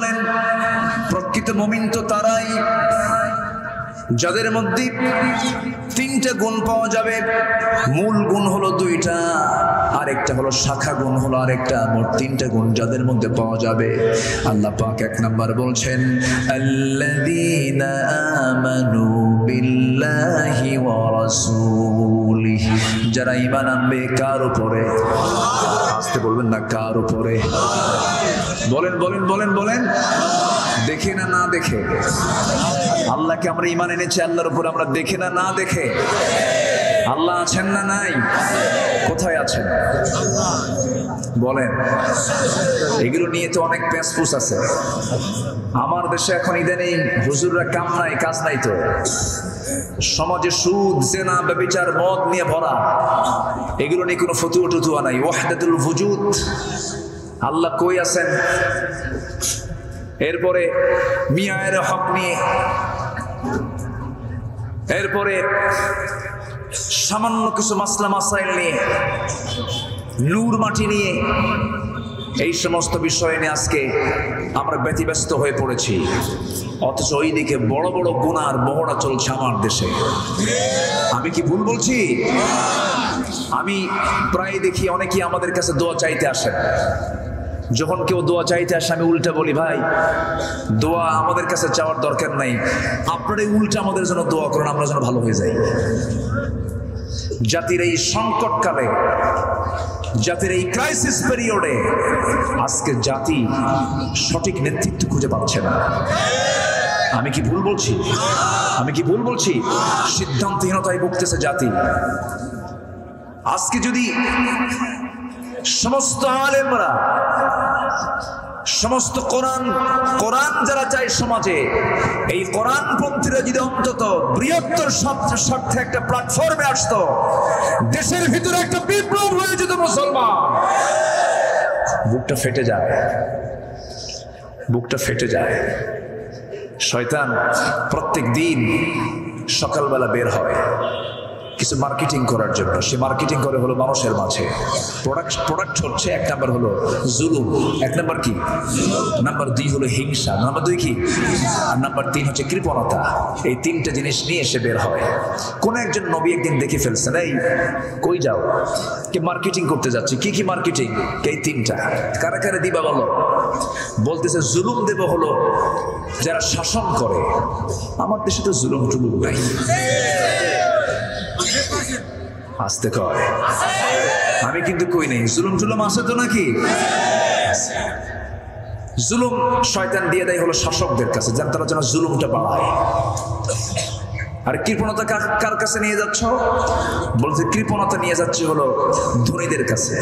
বলেন, প্রকৃত মুমিন তো তারাই যাদের মধ্যে তিনটা গুণ পাওয়া যাবে। মূল গুণ হলো দুইটা, আরেকটা হলো শাখা গুণ হলো আরেকটা, মোট তিনটা গুণ যাদের মধ্যে পাওয়া যাবে। আল্লাহ পাক এক নাম্বার বলছেন, আল্লাযীনা আমানু বিল্লাহি ওয়া রাসূলিহি, যারা ঈমান আনবে কার উপরে? আসতে বলবেন না, কার উপরে? বলেন বলেন বলেন বলেন। দেখে না না দেখে? আল্লাহকে আমরা ঈমান এনেছি আল্লাহর উপর, আমরা দেখে না না দেখে? আল্লাহ আছেন না নাই? কোথায় আছেন বলেন? এগুলো নিয়ে তো অনেক প্যাঁচপুস আছে আমার দেশে এখন। ইদানিং হুজুররা কাম নাই কাজ নাই, তো সমাজে সুদ, জেনা, ব্যভিচার, মদ নিয়ে ভরা। এগুলো নিয়ে কোনো ফতুয়া টুতুয়া নাই। ওয়াহদাতুল ওয়ুজুদ, আল্লাহ কই আছেন? এরপরে মিয়ায়ের হক নিয়ে, এরপরে সামান্য কিছু মাসলা মাসাইল নিয়ে, নূর মাটি নিয়ে, এই সমস্ত বিষয় নিয়ে আজকে আমরা ব্যতিব্যস্ত হয়ে পড়েছি। অথচ ওইদিকে বড় বড় গুনার মহড়া চলছে আমার দেশে। আমি কি ভুল বলছি? আমি প্রায় দেখি অনেকেই আমাদের কাছে দোয়া চাইতে আসেন। যখন কেউ দোয়া চাইতে আসে আমি উল্টা বলি, ভাই দোয়া আমাদের কাছে চাওয়ার দরকার নাই, আপনারাই উল্টা আমাদের জন্য দোয়া করুন, আমরা যেন ভালো হয়ে যাই। জাতির এই সংকটকালে, জাতির এই ক্রাইসিস পিরিয়ডে আজকে জাতি সঠিক নেতৃত্ব খুঁজে পাচ্ছে না। আমি কি ভুল বলছি? আমি কি ভুল বলছি? সিদ্ধান্তহীনতায় ভুগতেছে জাতি। আজকে যদি সমস্ত আলেমরা, সমস্ত কোরআন যারা চায় সমাজে, এই কোরআনপন্থীরা যদি অন্তত বৃহত্তর স্বার্থে একটা প্ল্যাটফর্মে আসতো, দেশের ভিতরে একটা বিপ্লব হয়ে যেত মুসলমান, বুকটা ফেটে যায়, বুকটা ফেটে যায়। শয়তান প্রত্যেক দিন সকালবেলা বের হয় কিছু মার্কেটিং করার জন্য। সে মার্কেটিং করে হলো মানুষের মাঝে। প্রোডাক্ট হচ্ছে এক নাম্বার হলো জুলুম, এক নাম্বার কি, নাম্বার 2 হলো হিংসা, নাম্বার 2 কি, আর নাম্বার 3 হচ্ছে কৃপণতা। এই তিনটা জিনিস নিয়ে এসে বের হয়। কোন একজন নবী একদিন দেখে ফেলছেন, এই কই যাও? কে মার্কেটিং করতে যাচ্ছে। কি কি মার্কেটিং? এই তিনটা। কারা কারা দিবা বলো? বলতেছে জুলুম দেব হলো যারা শাসন করে। আমার দেশে তো জুলুম টুলুম নাই। আসতে কয়, আমি কিন্তু কই নেই। জুলুম টুলুম আছে তো নাকি? জুলুম শয়তান দিয়ে দেয় হলো শাসকদের কাছে, যার তারা যেন জুলুমটা বাড়ায়। আর কৃপণতা কার কাছে নিয়ে যাচ্ছ? বলছে কৃপণতা নিয়ে যাচ্ছে হলো ধনীদের কাছে।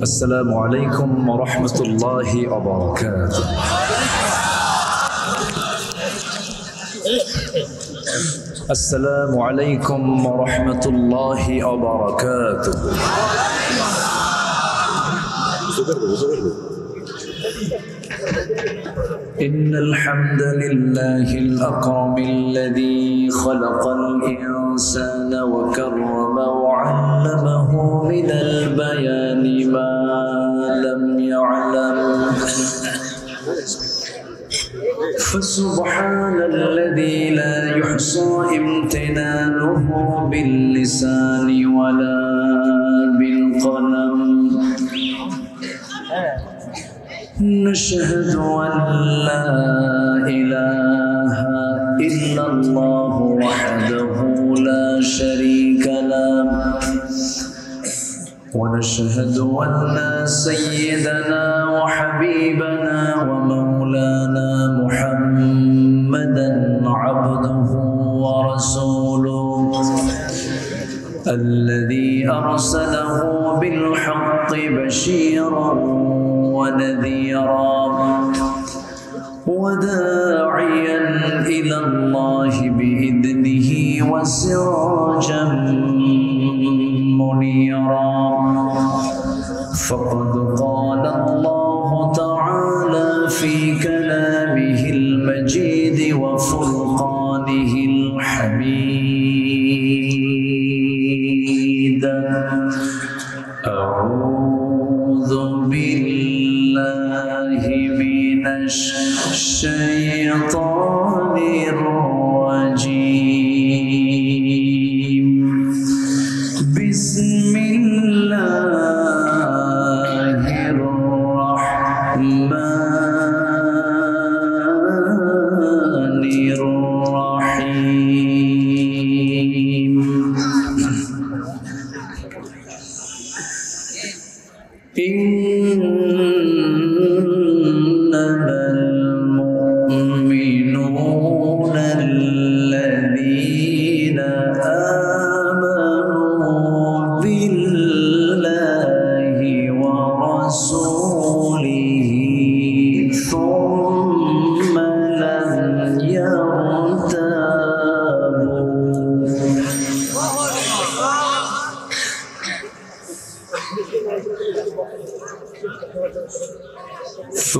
আসসালামু আলাইকুম ওয়া রাহমাতুল্লাহি ওয়া বারাকাতুহু। আসসালামু আলাইকুম ওয়া রাহমাতুল্লাহি ওয়া বারাকাতুহু। إن الحمد لله الأكرم الذي خلق الإنسان وكرم وعلمه من البيان ما لم يعلم فسبحان الذي لا يحصى امتنانه باللسان ولا بالقلم نشهد أن لا إله إلا الله وحده لا شريك له ونشهد أن سيدنا وحبيبنا ومولانا محمدا عبده ورسوله الذي أرسله بالحق بشيرا ونذيرا وداعيا إلى الله بإذنه وسراجا منيرا فقد قال الله تعالى في كلامه المجيد وفرقانه الحميد أعوذ بالله من الشيطان الرجيم بسم الله الرحمن الرحيم إنما المؤمنون الذين آمنوا بالله ورسوله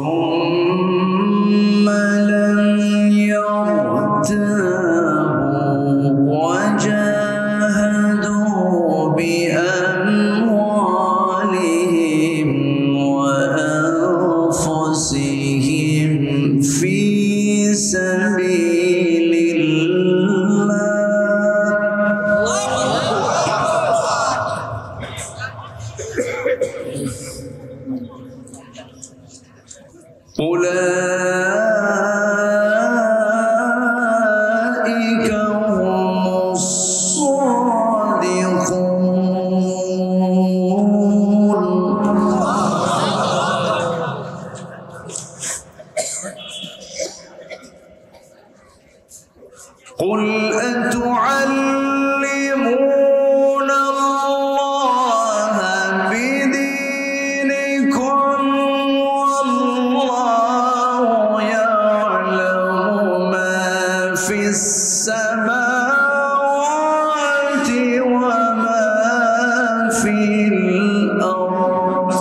ثم لم يرتابوا وجاهدوا بأموالهم وأنفسهم في سبيل الله أولئك هم الصادقون قل أتعلمون الله بدينكم والله يعلم ما في السماوات وما في الأرض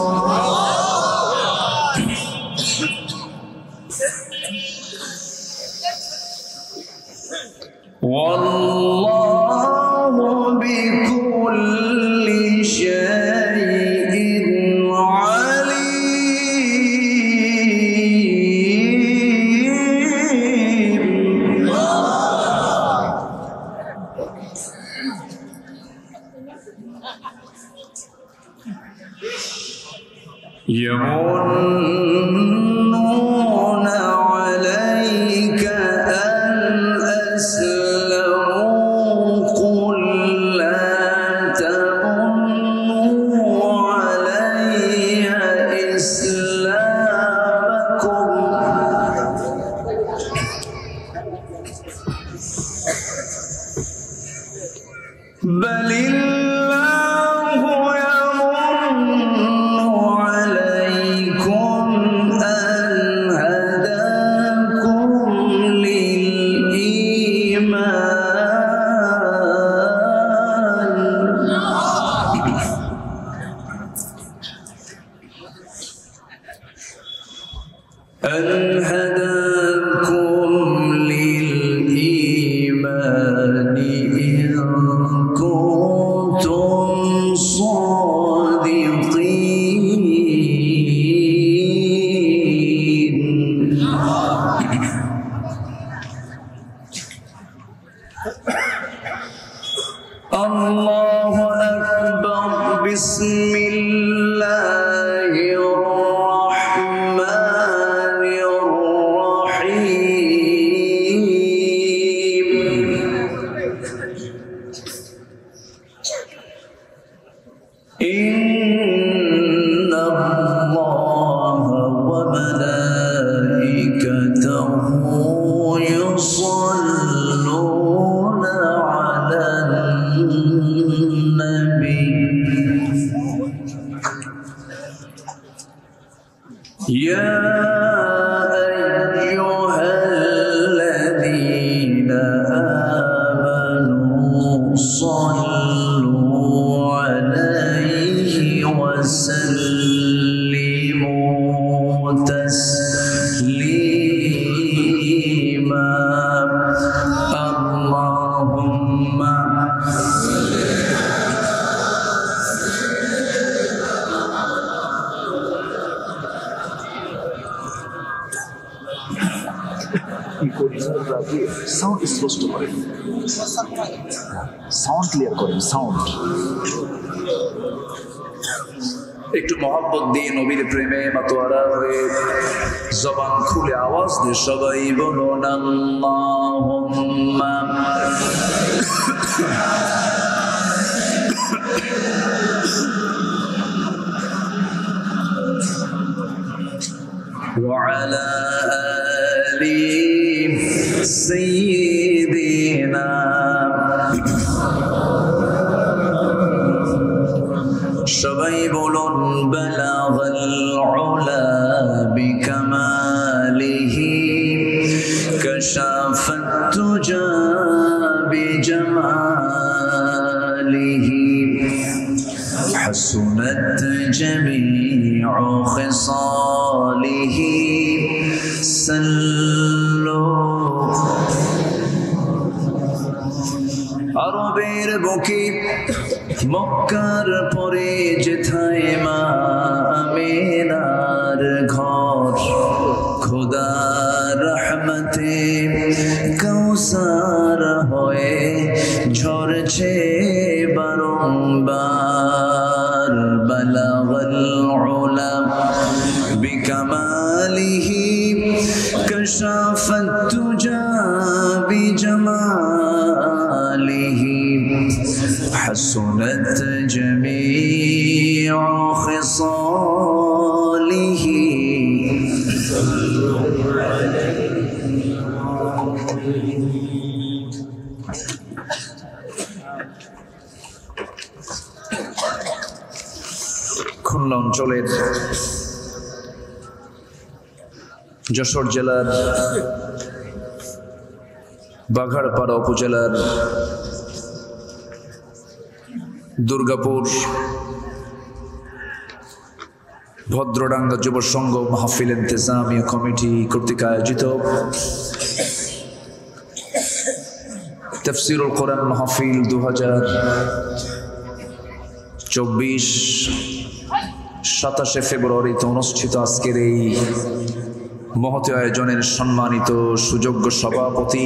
والله بكل شيء عليم يمنون عليك أن أسلموا قل لا تمنوا علي إسلامكم بل الله يمن عليكم أن هداكم للإيمان إن كنتم صادقين الله أكبر بسم الله الرحمن الرحيم إن الله وملائكته يصلون على النبي يا أيها الذين آمنوا صلوا عليه وسلموا تسليما اللهم ইকোরিজার লাগিয়ে সাউন্ড স্পষ্ট করেন, সাউন্ড ক্লিয়ার করেন, সাউন্ড। একটু মহব্বত দিয়ে নবীর প্রেমে মাতোয়ারা হয়ে জবান খুলে আওয়াজ দিয়ে সবাই বলুন আল্লাহুম্মা وعلى آل سيدنا সবাই বলুন বালাগাল উলা বিকামালিহি কাশাফাত তুজা বিজামালিহি حسنت جميع خصاله صلوا আরবের বুকে মক্কার পরে যেথায় মা আমিনার ঘর খোদার রহমতে কাউসার হয়ে ঝরছে বারংবার বালাগাল উলা বিকামালিহি কাশাফাত তুজা বিজামালিহি حسنت جميع خصاله খুলনা অঞ্চলের যশোর জেলার বাঘারপাড়া উপজেলার দুর্গাপুর ভদ্রডাঙ্গা যুব সংঘ মাহফিল ইন্তেজামিয়া কমিটি কর্তৃক আয়োজিত তাফসীরুল কোরআন মাহফিল 2024 27 ফেব্রুয়ারিতে অনুষ্ঠিত আজকের এই মহৎ আয়োজনের সম্মানিত সুযোগ্য সভাপতি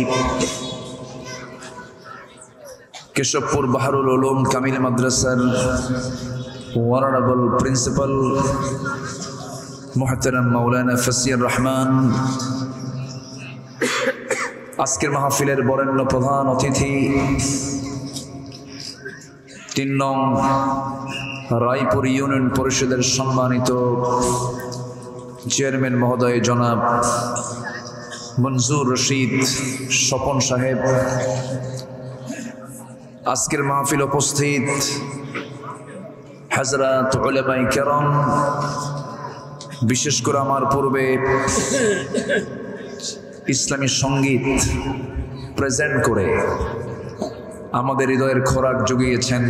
কেশবপুর বাহারুল উলুম কামিল মাদ্রাসার অনারেবল প্রিন্সিপাল মুহতারাম মাওলানা ফসিয়ার রহমান, আজকের মাহফিলের বরেণ্য প্রধান অতিথি 3 নং রায়পুর ইউনিয়ন পরিষদের সম্মানিত চেয়ারম্যান মহোদয় জনাব মনজুর রশিদ স্বপন সাহেব, আজকের মাহফিল উপস্থিত হযরত উলামায়ে কেরাম, বিশেষ করে আমার পূর্বে ইসলামী সঙ্গীত প্রেজেন্ট করে আমাদের হৃদয়ের খোরাক জুগিয়েছেন,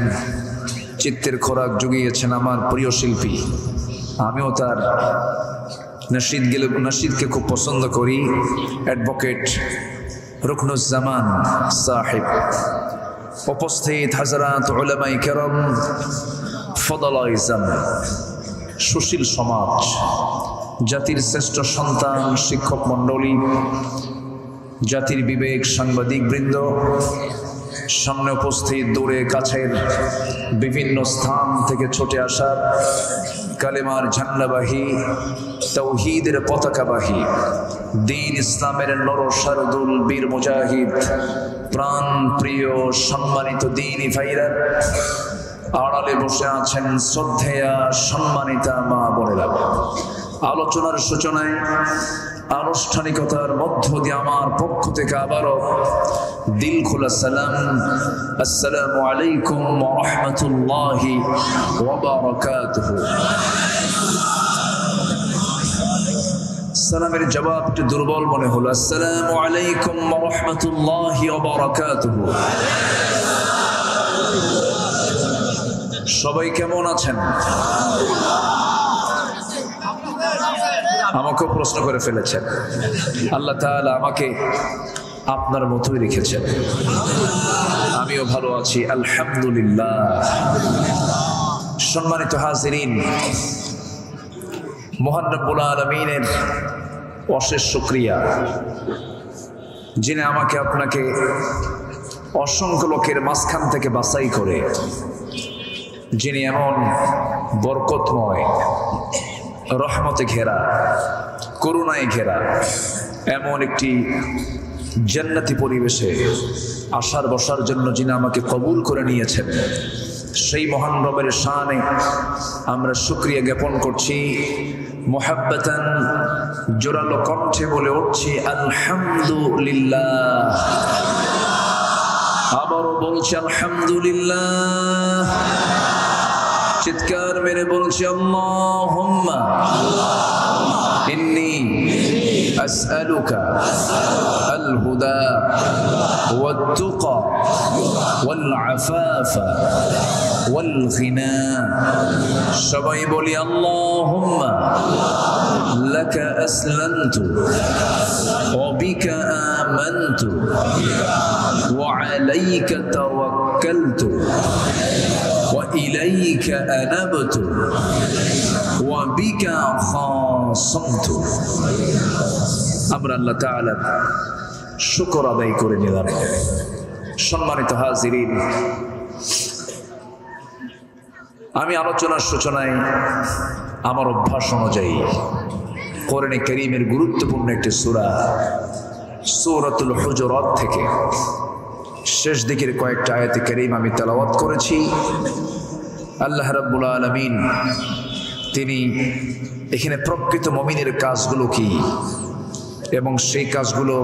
চিত্তের খোরাক জুগিয়েছেন আমার প্রিয় শিল্পী। আমিও তার নশীদকে খুব পছন্দ করি। অ্যাডভোকেট রুকনুজ্জামান সাহেব, উপস্থিত হযরত উলামায়ে কেরাম, ফদলায়ে ইজম, সুশীল সমাজ, জাতির শ্রেষ্ঠ সন্তান, শিক্ষক মণ্ডলী, জাতির বিবেক, সাংবাদিক বৃন্দ, সামনে উপস্থিত দূরে কাছের বিভিন্ন স্থান থেকে ছুটে আসা কালেমার ঝান্ডাবাহী, তাওহীদের পতাকাবাহী, দ্বীন ইসলামের নরসারদুল বীর মুজাহিদ, প্রাণ প্রিয় সম্মানিত দ্বীনি ভাইরা, আড়ালে বসে আছেন শ্রদ্ধেয়া সম্মানিতা মা বোনেরা। আলোচনার সূচনায় আনুষ্ঠানিকতার মধ্য দিয়ে আমার পক্ষ থেকে আবারও দিল খোলা সালাম, আসসালামু আলাইকুম ওয়া রাহমাতুল্লাহি ওয়া বারাকাতুহু। সালামের জবাব একটু দুর্বল মনে হলো। আসসালামু আলাইকুম ওয়া রাহমাতুল্লাহি ওয়া বারাকাতুহু। সবাই কেমন আছেন? আমাকেও প্রশ্ন করে ফেলেছেন। আল্লাহ তাআলা আমাকে আপনার মতোই রেখেছেন, আমিও ভালো আছি আলহামদুলিল্লাহ। সম্মানিত হাজিরিন, মহান রব্বুল আলামিনের অশেষ শুকরিয়া, যিনি আমাকে আপনাকে অসংখ্য লোকের মাঝখান থেকে বাছাই করে, যিনি এমন বরকতময়, রহমতে ঘেরা, করুণায় ঘেরা এমন একটি জান্নাতি পরিবেশে আসার বসার জন্য যিনি আমাকে কবুল করে নিয়েছেন, সেই মহান রবের শানে আমরা শুকরিয়া জ্ঞাপন করছি। মুহাব্বাতান জোরালো কণ্ঠে বলে উঠছি আলহামদুলিল্লাহ। আবারও বলছি আলহামদুলিল্লাহ। চিৎকার মেরে বলছি আল্লাহুম্মা ইন্নী আসআলুকা আল হুদা ওয়াত তুকা ওয়াল আফাফা ওয়াল গিনা। সবাই বলি আল্লাহুম্মা লাকা আসলামতু ওয়া বিকা আমানতু ওয়া আলাইকা তাওয়াক্কালতু ওয়া ইলাইকা আনাবতু ওয়া বিকা খাসামতু। আমরা আল্লাহ তাআলার শুকর আদায় করে নিলাম। সম্মানিত হাজিরিন, আমি আলোচনার সূচনায় আমার অভ্যাস অনুযায়ী কোরআনে কারীমের গুরুত্বপূর্ণ একটি সূরা সূরাতুল হুজুরাত থেকে শেষ দিকের কয়েকটা আয়াতে কারীম আমি তেলাওয়াত করেছি। আল্লাহ রাব্বুল আলামিন তিনি এখানে প্রকৃত মুমিনের কাজগুলো কি এবং সেই কাজগুলো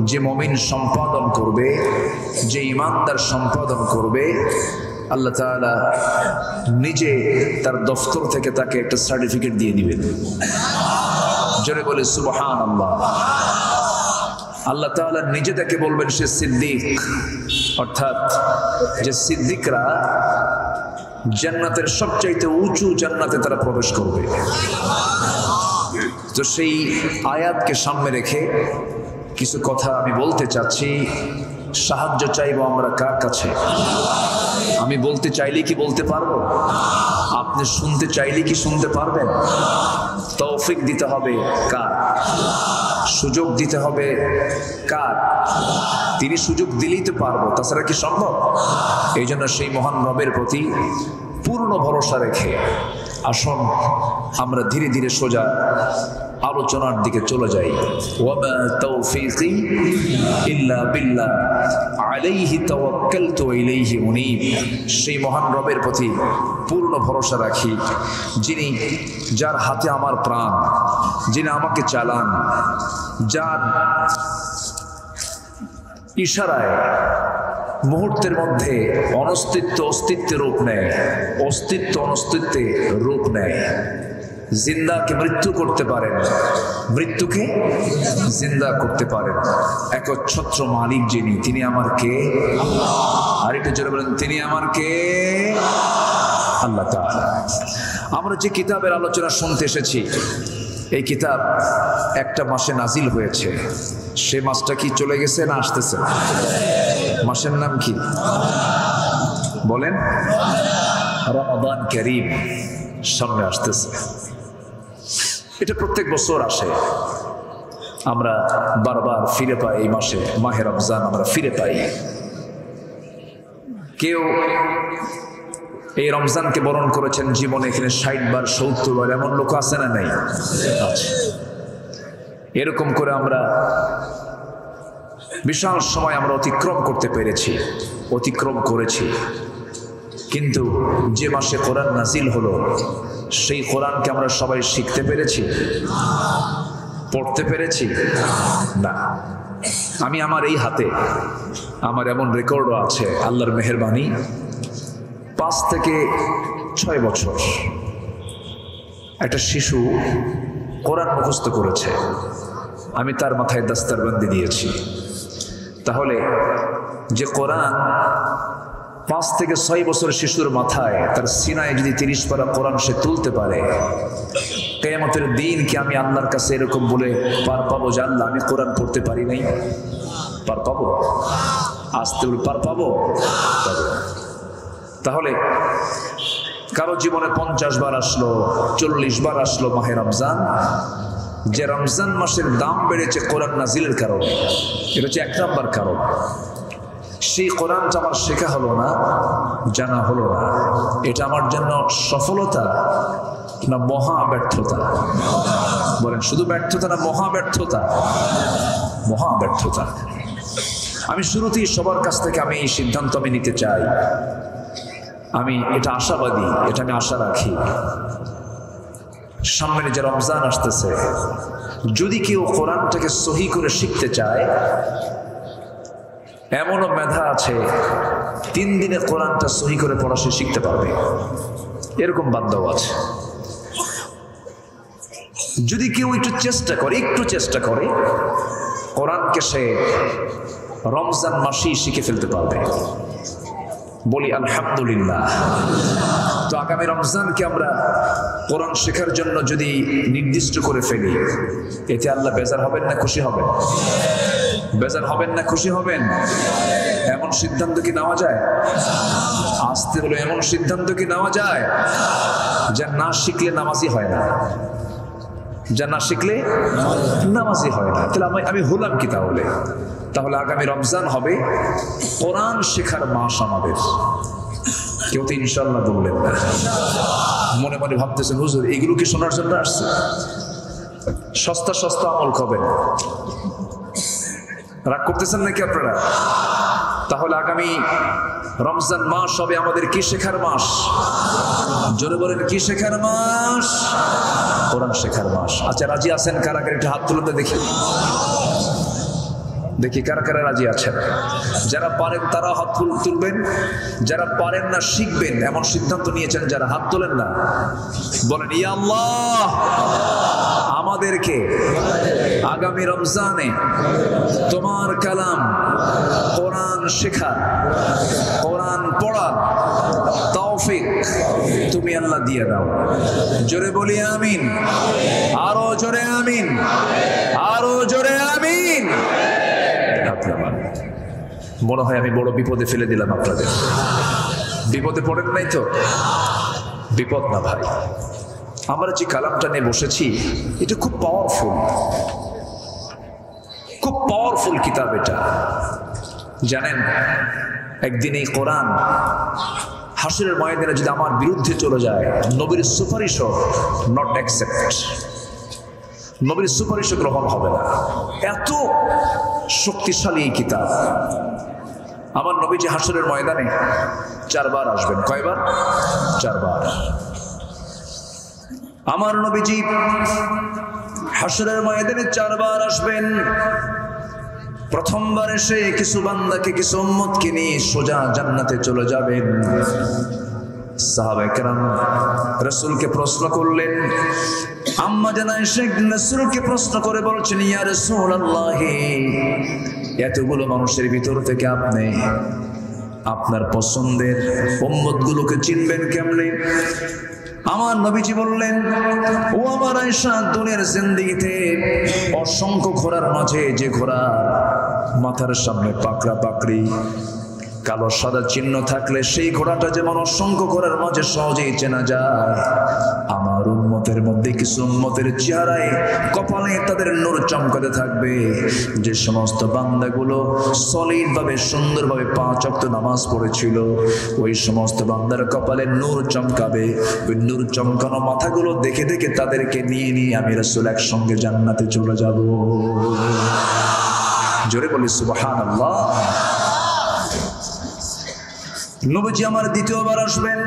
যে মুমিন সম্পাদন করবে, যে ঈমানদার সম্পাদন করবে, আল্লাহ তাআলা নিজে তার দফতর থেকে তাকে একটা সার্টিফিকেট দিয়ে দিবেন। জোরে বলে সুবহানাল্লাহ। আল্লাহ তাআলা নিজে তাকে বলবেন সে সিদ্দিক, অর্থাৎ যে সিদ্দিকরা জান্নাতের সবচাইতে উঁচু জান্নাতে তারা প্রবেশ করবে। তো সেই আয়াতকে সামনে রেখে কিছু কথা আমি বলতে চাচ্ছি। সাহায্য চাইবো আমরা কার কাছে? আমি বলতে চাইলে কি বলতে পারবো? আপনি শুনতে চাইলে কি শুনতে পারবেন? তৌফিক দিতে হবে কার? সুযোগ দিতে হবে কার? তিনি সুযোগ দিলেই তো পারবো, তাছাড়া কি সম্ভব? এই জন্য সেই মহান রবের প্রতি পূর্ণ ভরসা রেখে আসুন আমরা ধীরে ধীরে সোজা আলোচনার দিকে চলে যাই। ওয়ামা তাওফীকি ইল্লা বিল্লাহ আলাইহি তাওয়াক্কালতু ওয়া ইলাইহি উনীব। সেই মহান রবের প্রতি পূর্ণ ভরসা রাখি, যিনি যার হাতে আমার প্রাণ, যিনি আমাকে চালান, যার ইশারায় মুহূর্তের মধ্যে অনস্তিত্ব অস্তিত্বের রূপ নেয়, অস্তিত্ব অনস্তিত্বে রূপ নেয়। জিন্দাকে মৃত্যু করতে পারেন, মৃত্যুকে জিন্দা করতে পারেন। একচ্ছত্র মালিক যিনি, তিনি আমার কে? আর একটু জোরে বলেন, তিনি আমার কে? আল্লাহ তাআলা। আমরা যে কিতাবের আলোচনা শুনতে এসেছি, এই কিতাব একটা মাসে নাজিল হয়েছে। সে মাসটা কি চলে গেছে না আসতেছে? মাসের নাম কি বলেন? রমাদান কারীম সামনে আসতেছে। এটা প্রত্যেক বছর আসে, আমরা বারবার ফিরে পাই এই মাসে। মাহে রমজান আমরা ফিরে পাই। কেউ এই রমজানকে বরণ করেছেন জীবনে এখানে 60 বার 70 বার, এমন লোক আছে না নাই? এরকম করে আমরা বিশাল সময় আমরা অতিক্রম করতে পেরেছি, অতিক্রম করেছি। কিন্তু যে মাসে কোরআন নাজিল হলো, সেই কোরআনকে আমরা সবাই শিখতে পেরেছি, পড়তে পেরেছি না। আমি আমার এই হাতে, আমার এমন রেকর্ডও আছে আল্লাহর মেহেরবানি, 5 থেকে 6 বছর একটা শিশু কোরআন মুখস্থ করেছে, আমি তার মাথায় দাস্তারবন্দি দিয়েছি। তাহলে যে কোরআন 5 থেকে 6 বছরের শিশুর মাথায়, তার সিনায় যদি 30 পারা কোরআন সে তুলতে পারে, কিয়ামতের দিন কি আমি আল্লাহর কাছে এরকম বলে পার পাবো যে আল্লাহ আমি কোরআন পড়তে পারি নাই? পার পাবো? আসতে বলে পার পাবো? তাহলে কারো জীবনে 50 বার আসলো, 40 বার আসলো মাহে রমজান, যে রমজান মাসের দাম বেড়েছে কোরআন নাজিলের কারণে, এটা হচ্ছে 1 নম্বর কারণ। সেই কোরআনটা আমার শেখা হলো না, জানা হলো না, এটা আমার জন্য সফলতা না মহা ব্যর্থতা? বলেন, শুধু ব্যর্থতা না মহা ব্যর্থতা? মহা ব্যর্থতা। আমি শুরুতেই সবার কাছ থেকে আমি এই সিদ্ধান্ত আমি নিতে চাই, আমি এটা আশাবাদী, এটা আমি আশা রাখি, সামনে যে রমজান আসতেছে, যদি কেউ কোরআনটাকে সহি করে শিখতে চায়, এমনও মেধা আছে 3 দিনে কোরআনটা সহি করে পড়া সে শিখতে পারবে, এরকম বান্দাও আছে। যদি কেউ একটু চেষ্টা করে কোরআনকে সে রমজান মাসেই শিখে ফেলতে পারবে। বলি আলহামদুলিল্লাহ। তো আগামী রমজানকে আমরা কোরআন শেখার জন্য যদি নির্দিষ্ট করে ফেলি, এতে আল্লাহ বেজার হবেন না খুশি হবেন? বেজার হবেন না খুশি হবেন? এমন সিদ্ধান্ত কি নেওয়া যায়? আসতে হলো, এমন সিদ্ধান্ত কি নেওয়া যায়? যা না শিখলে নামাজি হয় না, যা না শিখলে নামাজি হয় না। তাহলে আমি হলাম কি তাহলে? তাহলে আগামী রমজান হবে কোরআন শেখার মাস আমাদের। কেউ তো ইনশাল্লাহ বললেন না, মনে মনে ভাবতেছেন হুজুর এগুলো কি শোনার জন্য আসছে? সস্তা সস্তা আমল খাবেন, রাগ করতেছেন নাকি আপনারা? তাহলে আগামী রমজান মাস হবে আমাদের কি শেখার মাস? জোরে বলেন, কি শেখার মাস? কোরআন শেখার মাস। আচ্ছা, রাজি আছেন কারা কারা? একটু হাত তুলতে দেখি, দেখি কারা কারা রাজি আছেন। যারা পারেন তারা হাত তুলবেন, যারা পারেন না শিখবেন এমন সিদ্ধান্ত নিয়েছেন যারা, হাত তোলেন না। বলেন, ইয়া আল্লাহ, আমাদেরকে আগামী রমজানে তোমার কালাম কোরআন শেখা, কোরআন পড়া তৌফিক তুমি আল্লাহ দিয়ে দাও। জোরে বলি আমিন, আরো জোরে আমিন, আরো জোরে আমিন। মনে হয় আমি বড় বিপদে ফেলে দিলাম আপনাদের। বিপদে পড়েন নাই তো? বিপদ না ভাই, আমরা যে কালামটা নিয়ে বসেছি এটা খুব পাওয়ারফুল, খুব পাওয়ারফুল কিতাব এটা। জানেন, একদিন এই কোরআন হাসরের ময়দানে যদি আমার বিরুদ্ধে চলে যায়, নবীর সুপারিশও নট অ্যাকসেপ্ট, নবীর সুপারিশও গ্রহণ হবে না। এত শক্তিশালী এই কিতাব। আমার নবীজি হাসরের ময়দানে 4 বার আসবেন। কয়বার? 4 বার। আমার নবীজি হাসরের ময়দানে 4 বার আসবেন। প্রথমবার এসে কিছু বান্দাকে, কিছু উম্মতকে নিয়ে সোজা জান্নাতে চলে যাবেন। সাহাবায়ে কেরাম রাসূলকে প্রশ্ন করলেন, আম্মা জান আয়েশা রাসূলকে প্রশ্ন করে বলছেন, ইয়া রাসূলুল্লাহ, এতগুলো মানুষের ভিতর থেকে আপনি আপনার পছন্দের উম্মতগুলোকে চিনবেন কেমনে? আমার নবীজি বললেন, ও আমার আয়েশা, দুনিয়ার জিন্দেগিতে অসংখ্য ঘোড়ার মাঝে যে ঘোড়া মাথার সামনে পাকড়া পাকড়ি কালো সাদা চিহ্ন থাকলে সেই ঘোড়াটা যেমন অসংখ্য ঘোড়ার মাঝে সহজেই চেনা যায়, আমার উম্মতের মধ্যে কিছু উম্মতের চেহারায় কপালে তাদের নূর চমকাতে থাকবে। যে সমস্ত বান্দাগুলো সলিড ভাবে সুন্দরভাবে 5 ওয়াক্ত নামাজ পড়েছিল, ওই সমস্ত বান্দার কপালে নূর চমকাবে। ওই নূর চমকানো মাথাগুলো দেখে দেখে তাদেরকে নিয়ে নিয়ে আমি রাসূল একসঙ্গে জান্নাতে চলে যাব। জোরে বলি সুবহানাল্লাহ। নবীজি আমার দ্বিতীয়বার আসবেন,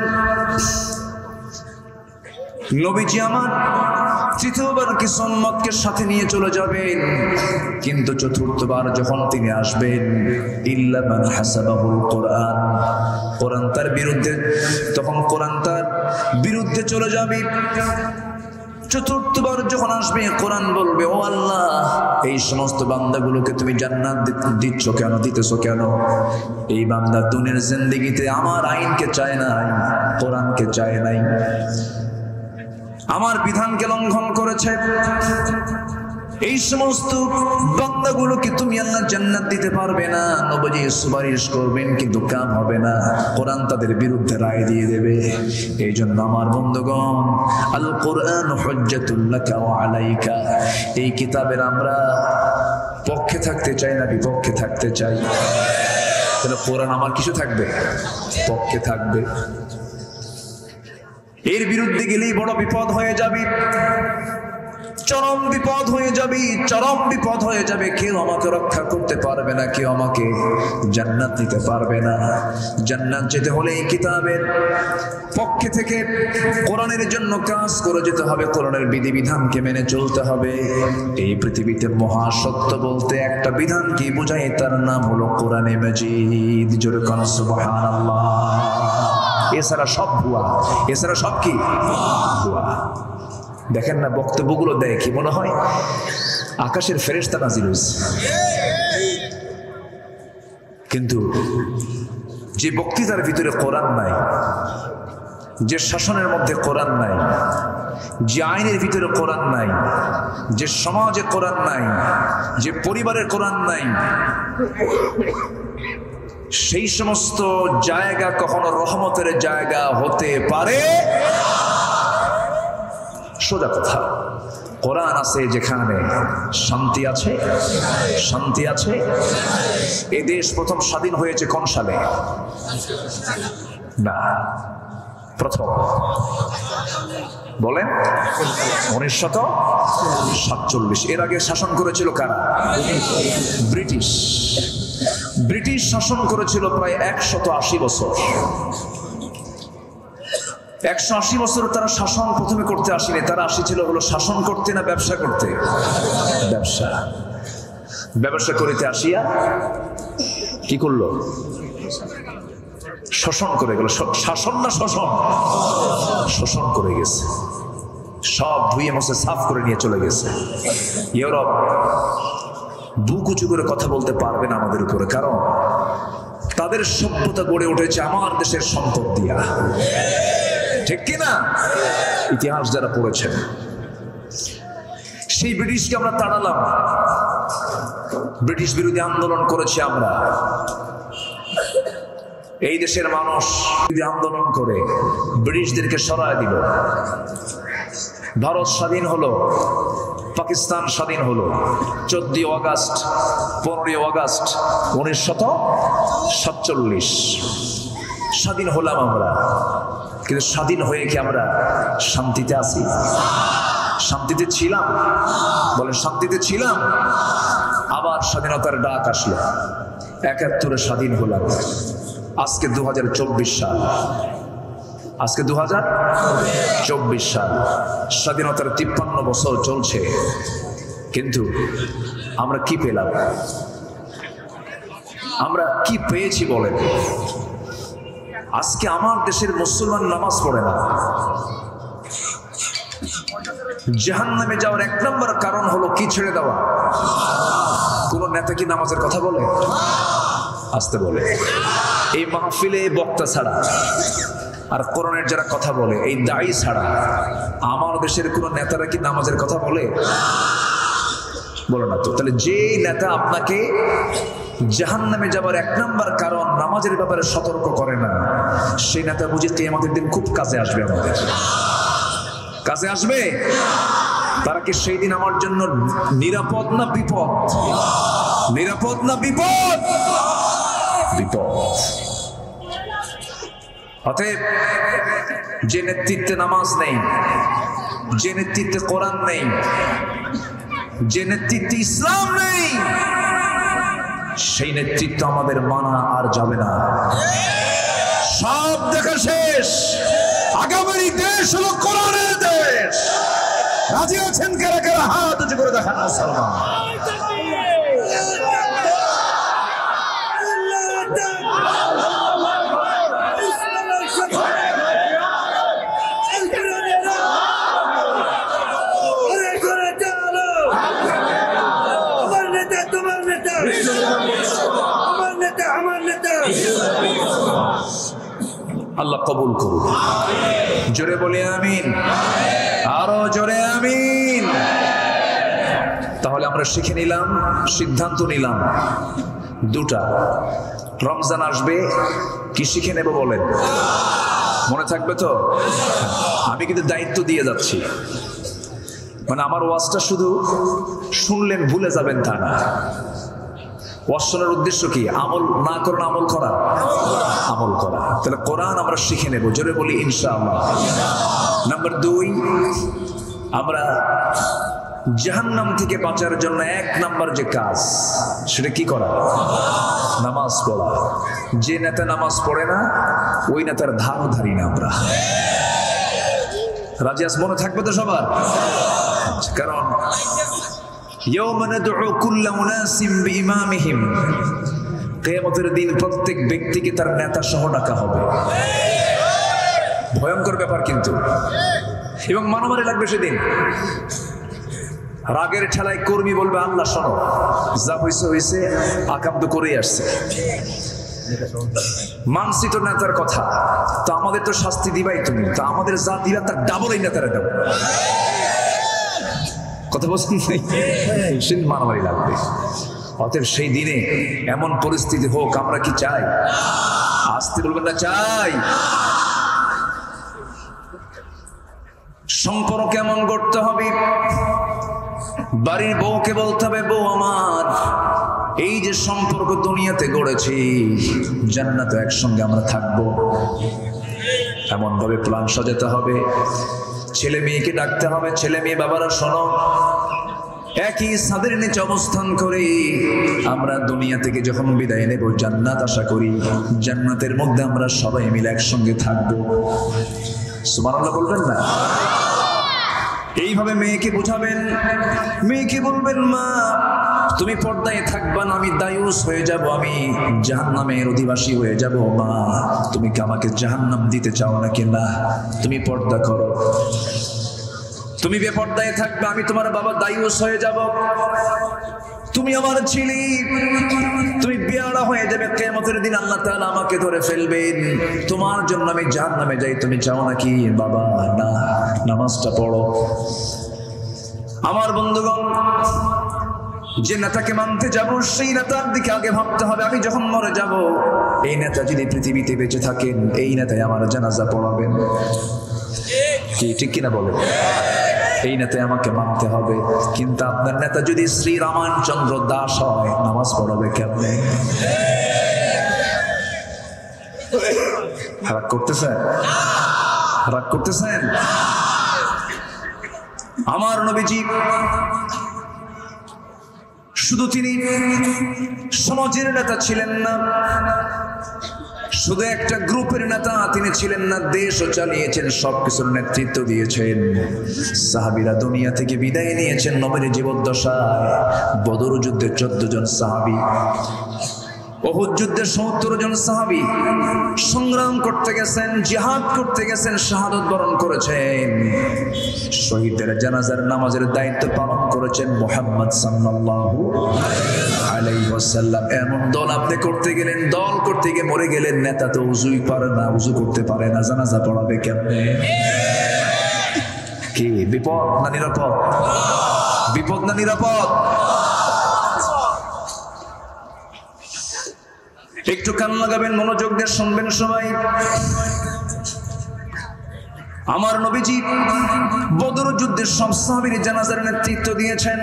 নবীজি আমার তৃতীয়বার কিছু উম্মতকে সাথে নিয়ে চলে যাবেন। কিন্তু চতুর্থবার যখন তিনি আসবেন, ইল্লা মান হাসাবাহুল কোরআন, কোরআন তার বিরুদ্ধে, তখন কোরআন তার বিরুদ্ধে চলে যাবে। চতুর্থবার যখন আসবে, কোরআন বলবে, ও আল্লাহ, এই সমস্ত বান্দাগুলোকে তুমি জান্নাত দিচ্ছ কেন, দিতেছো কেন? এই বান্দা দুনিয়ার জিন্দেগিতে আমার আইনকে চায় নাই, কোরআনকে চায় নাই, আমার বিধানকে লঙ্ঘন করেছে। এই সমস্ত বান্দাগুলোকে তুমি আল্লাহ জান্নাত দিতে পারবে না, নবী সুপারিশ করবেন কিন্তু কাম হবে না, কোরআন তাদের বিরুদ্ধে রায় দিয়ে দেবে। এই জন্য আমার বন্ধুগণ, আল কোরআন হুজ্জাতুল লাকা ওয়া আলাইকা, এই কিতাবের আমরা পক্ষে থাকতে চাই না বিপক্ষে থাকতে চাই? তাহলে কোরআন আমার কিছু থাকবে, পক্ষে থাকবে। এর বিরুদ্ধে গেলেই বড় বিপদ হয়ে যাবে, চরম বিপদ হয়ে যাবে, চরম বিপদ হয়ে যাবে। কেউ আমাকে রক্ষা করতে পারবে না, কেউ আমাকে জান্নাত দিতে পারবে না। জান্নাত যেতে হলে এই কিতাবের পক্ষে থেকে কোরআনের জন্য কাজ করে যেতে হবে, কোরআনের বিধিবিধানকে মেনে চলতে হবে। এই পৃথিবীতে মহাসত্য বলতে একটা বিধান কি বোঝায়, তার নাম হলো কোরআনে মাজিদ। জোরে কোন সুবহানাল্লাহ। এছাড়া সব ভুয়া, এছাড়া সব কি ভুয়া। দেখেন না বক্তব্যগুলো দেয়, কি মনে হয় আকাশের ফেরেশতা নাজিল হয়েছে। কিন্তু যে বক্তৃতার ভিতরে কোরআন নাই, যে শাসনের মধ্যে কোরআন নাই, যে আইনের ভিতরে কোরআন নাই, যে সমাজে কোরআন নাই, যে পরিবারের কোরআন নাই, সেই সমস্ত জায়গা কখনো রহমতের জায়গা হতে পারে? সোজা কথা, কোরআন আছে যেখানে শান্তি আছে, শান্তি আছে। এই দেশ প্রথম স্বাধীন হয়েছে কোন সালে? না, প্রথম বলেন 1947। এর আগে শাসন করেছিল কারা? ব্রিটিশ। ব্রিটিশ শাসন করেছিল প্রায় 180 বছর। 180 বছর তারা শাসন প্রথমে করতে আসেনি, তারা আসিছিল হলো শাসন করতে না ব্যবসা করতে? ব্যবসা। ব্যবসা করিতে আসিয়া কি করলো? শোষণ করে গেল। শাসন না শোষণ? শোষণ করে গেছে, সব ধুয়ে মুছে সাফ করে নিয়ে চলে গেছে। ইউরোপ বুক উঁচু করে কথা বলতে পারবে না আমাদের উপরে, কারণ তাদের সভ্যতা গড়ে উঠেছে আমার দেশের সম্পদ দিয়া। ঠিক কিনা? ইতিহাস যারা পড়েছেন, সেই ব্রিটিশকে আমরা তাড়ালাম, ব্রিটিশ বিরোধী আন্দোলন করেছি আমরা। এই দেশের মানুষ আন্দোলন করে ব্রিটিশদেরকে সরায় দিল। ভারত স্বাধীন হলো, পাকিস্তান স্বাধীন হলো 14 আগস্ট 15 আগস্ট 1947। স্বাধীন হলাম আমরা, কিন্তু স্বাধীন হয়ে কি আমরা শান্তিতে আছি? শান্তিতে ছিলাম? বলে শান্তিতে ছিলাম? আবার স্বাধীনতার ডাক আসলো, 71 স্বাধীন হলাম। আজকে 2024 সাল, আজকে 2024 সাল, স্বাধীনতার 53 বছর চলছে। কিন্তু আমরা কি পেলাম? আমরা কি পেয়েছি বলেন? আজকে আমার দেশের মুসলমান নামাজ পড়ে না। জাহান্নামে যাওয়ার 1 নম্বর কারণ হলো কি? ছেড়ে দেওয়া। কোন নেতা কি নামাজের কথা বলে? আসতে বলে। এই মাহফিলে বক্তা ছাড়া আর কোরআনের যারা কথা বলে, এই দায়ী ছাড়া আমার দেশের কোন নেতারা কি নামাজের কথা বলে? বলে না তো। তাহলে যে নেতা আপনাকে জাহান্নামে যাবার 1 নম্বর কারণ নামাজের ব্যাপারে সতর্ক করে না, সেই নেতা বুঝে কিয়ামতের দিন খুব কাজে আসবে, আমাদের কাজে আসবে। তারা কি সেই দিন আমার জন্য নিরাপদ না বিপদ? নিরাপদ না বিপদ? বিপদ। অতএব যে নেতৃত্বে নামাজ নেই, যে নেতৃত্বে কোরআন নেই, যে নেতৃত্বে ইসলাম নেই, সেই নেতৃত্ব আমাদের মানা আর যাবে না। সব দেখা শেষ। আগামী দেশ হলো কোরআনের দেশ। রাজি আছেন কারা কারা? হাত উঁচু করে দেখান মুসলমান। আল্লাহ কবুল করুন। জোরে বলি আমিন, আরো জোরে আমিন। তাহলে আমরা শিখে নিলাম, সিদ্ধান্ত নিলাম দুটা, রমজান আসবে, কি শিখে নেব বলেন? মনে থাকবে তো? আমি কিন্তু দায়িত্ব দিয়ে যাচ্ছি, মানে আমার ওয়াজটা শুধু শুনলেন ভুলে যাবেন তা না। ওয়াজ শোনার উদ্দেশ্য কি? আমল না করেন, আমল করা, আমল করা। তাহলে কোরআন আমরা শিখে নেব, জোরে বলি ইনশাআল্লাহ। নাম্বার 2, আমরা জাহান্নাম থেকে বাঁচার জন্য 1 নাম্বার যে কাজ, সেটা কি করা? নামাজ পড়া। যে নেতা নামাজ পড়ে না, ওই নেতার ধারও ধারি না আমরা। রাজি আস? মনে থাকবে তো সবার? কারণ ইয়াওমা নাদউ কুল্লা উনাসিম বিইমামিহিম, কিয়ামতের দিন প্রত্যেক ব্যক্তিকে তার নেতা সহ ডাকা হবে। ভয়ঙ্কর ব্যাপার কিন্তু, এবং মারামারি লাগবে সেদিন। রাগের ঠেলায় কর্মী বলবে, আল্লাহ শোনো, যা হয়েছে হয়েছে, আকাম তো করেই আসছে, মানসি তো নেতার কথা, তো আমাদের তো শাস্তি দিবাই তুমি, তো আমাদের যা দিবা তার ডাবল এই নেতারা দাও। কথা বলছেন? সেদিন মারামারি লাগবে। অতএব সেই দিনে এমন পরিস্থিতি হোক, আমরা কি চাই? আসতে বলবেন না, চাই। সম্পর্ক কেমন করতে হবে? বাড়ির বউকে বলতে হবে, বউ আমার, এই যে সম্পর্ক দুনিয়াতে গড়েছি, জান্নাতে একসঙ্গে আমরা থাকবো, এমন ভাবে প্ল্যান সাজাতে হবে। ছেলে মেয়েকে ডাকতে হবে, ছেলে মেয়ে বাবারা শোনো, একই ছাদের নিচে অবস্থান করে আমরা দুনিয়া থেকে যখন বিদায় নেব, জান্নাত আশা করি, জান্নাতের মধ্যে আমরা সবাই মিলে একসঙ্গে থাকবো। সুবহানাল্লাহ বলবেন না? এইভাবে মেয়েকে বুঝাবেন, মেয়েকে বলবেন, মা তুমি পর্দায় থাকবা না, আমি দায়ুস হয়ে যাব, আমি জাহান্নামের অধিবাসী হয়ে যাব। মা তুমি কি আমাকে জাহান্নাম দিতে চাও নাকি? না, তুমি পর্দা করো। তুমি বেপর্দায় থাকবে, আমি তোমার বাবা দায়ুস হয়ে যাব। তুমি আমার ছেলে, তুমি বেয়ারা হয়ে যাবে, কিয়ামতের দিন আল্লাহ তাআলা আমাকে ধরে ফেলবেন, তোমার জন্য আমি জাহান্নামে যাই, তুমি চাও নাকি? বাবা না, নামাজটা পড়ো। আমার বন্ধুগণ, যে নেতাকে মানতে যাব, সেই নেতার দিকে আগে ভাবতে হবে। আমি যখন মরে যাব, এই নেতা যদি পৃথিবীতে বেঁচে থাকেন, এই নেতাই আমার জানাজা পড়াবেন। কি ঠিক কিনা বলেন? এই নেতাই আমাকে মানতে হবে। কিন্তু আপনার নেতা যদি শ্রী রামাচন্দ্র দাস হয়, নামাজ পড়াবে কেমনে? রাগ করতেছেন? রাগ করতেছেন? আমার নবীজি শুধু তিনি সমাজের নেতা ছিলেন না, শুধু একটা গ্রুপের নেতা তিনি ছিলেন না, দেশও চালিয়েছেন, সবকিছুর নেতৃত্ব দিয়েছেন। সাহাবীরা দুনিয়া থেকে বিদায় নিয়েছেন নবীর জীবদ্দশায়। বদর যুদ্ধে 14 জন সাহাবী, উহুদ যুদ্ধে 70 জন সাহাবী সংগ্রাম করতে গেছেন, জিহাদ করতে গেছেন, শাহাদাত বরণ করেছেন। শহীদদের জানাজার নামাজের দায়িত্ব পালন করেছেন মুহাম্মদ সাল্লাল্লাহু আলাইহি ওয়াসাল্লাম। এমন দল আপনি করতে গেলেন, দল করতে গিয়ে মরে গেলেন। নেতা তো উজুই পারে না, উজু করতে পারে না, জানাজা পড়াবে কেমনে? কি বিপদ না নিরাপদ? বিপদ না নিরাপদ? একটু কান লাগাবেন, মনোযোগ দিয়ে শুনবেন সবাই। আমার নবীজি বদর যুদ্ধের সব সাহাবীর জানাজার নেতৃত্ব দিয়েছেন,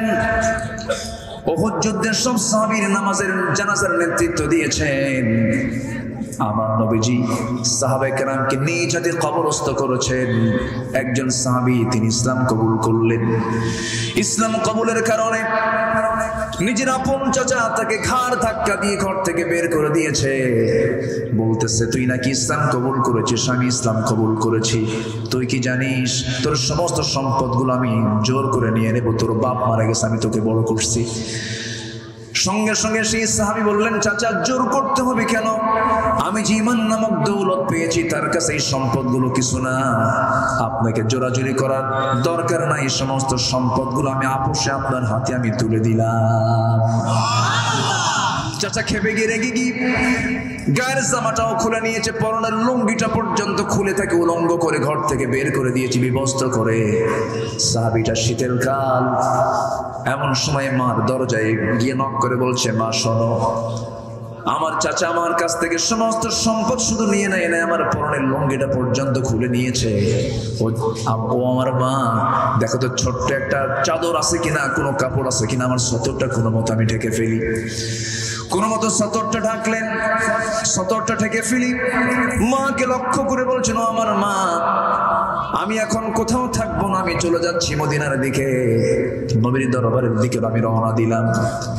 উহুদ যুদ্ধের সব সাহাবীর জানাজার নেতৃত্ব দিয়েছেন। আমার নবীজি সাহাবায়ে কেরামকে নিজ হাতে কবরস্থ করেছেন। একজন সাহাবী তিনি ইসলাম কবুল করলেন। ইসলাম কবুলের কারণে নিজের আপন চাচা তাকে ঘাড় ধাক্কা দিয়ে ঘর থেকে বের করে দিয়েছে। বলতেছে, তুই নাকি ইসলাম কবুল করেছিস? আমি ইসলাম কবুল করেছি। তুই কি জানিস তোর সমস্ত সম্পদগুলো আমি জোর করে নিয়ে নেব? তোর বাপ মারা গেছে, আমি তোকে বড় করছি। সঙ্গে সঙ্গে সেই সাহাবী বললেন, চাচা জোর করতে হবে কেন? আমি যে ঈমান নামক দৌলত পেয়েছি, তার কাছে এই সম্পদগুলো কিছু না। আপনাকে জোরাজুরি করার দরকার নাই, সমস্ত সম্পদগুলো আমি আপোষে আপনার হাতে আমি তুলে দিলাম। চাচা খেপে গিয়ে রেগে গিয়ে গায়ের জামাটাও খুলে নিয়েছে, পরনের লুঙ্গিটা পর্যন্ত খুলে তাকে উলঙ্গ করে ঘর থেকে বের করে দিয়েছে বিবস্ত্র করে। সাহাবীটা শীতের কাল, এমন সময় মার দরজায় গিয়ে নক করে বলছে, মা শোনো, আমার চাচা আমার কাছ থেকে সমস্ত সম্পদ শুধু নিয়ে নেয় না, আমার পরনের লুঙ্গিটা পর্যন্ত খুলে নিয়েছে। ও আমার মা, দেখো তো ছোট্ট একটা চাদর আছে কিনা, কোনো কাপড় আছে কিনা, আমার সতরটা কোনো মতো আমি ঢেকে ফেলি। কোনো মতো সতরটা ঢাকলেন, সতরটা ঢেকে ফেলি। মাকে লক্ষ্য করে বলছেন, ও আমার মা, আমি এখন কোথাও থাকবো না, আমি চলে যাচ্ছি মদিনার দিকে, নবীর দরবারের দিকে আমি রওনা দিলাম।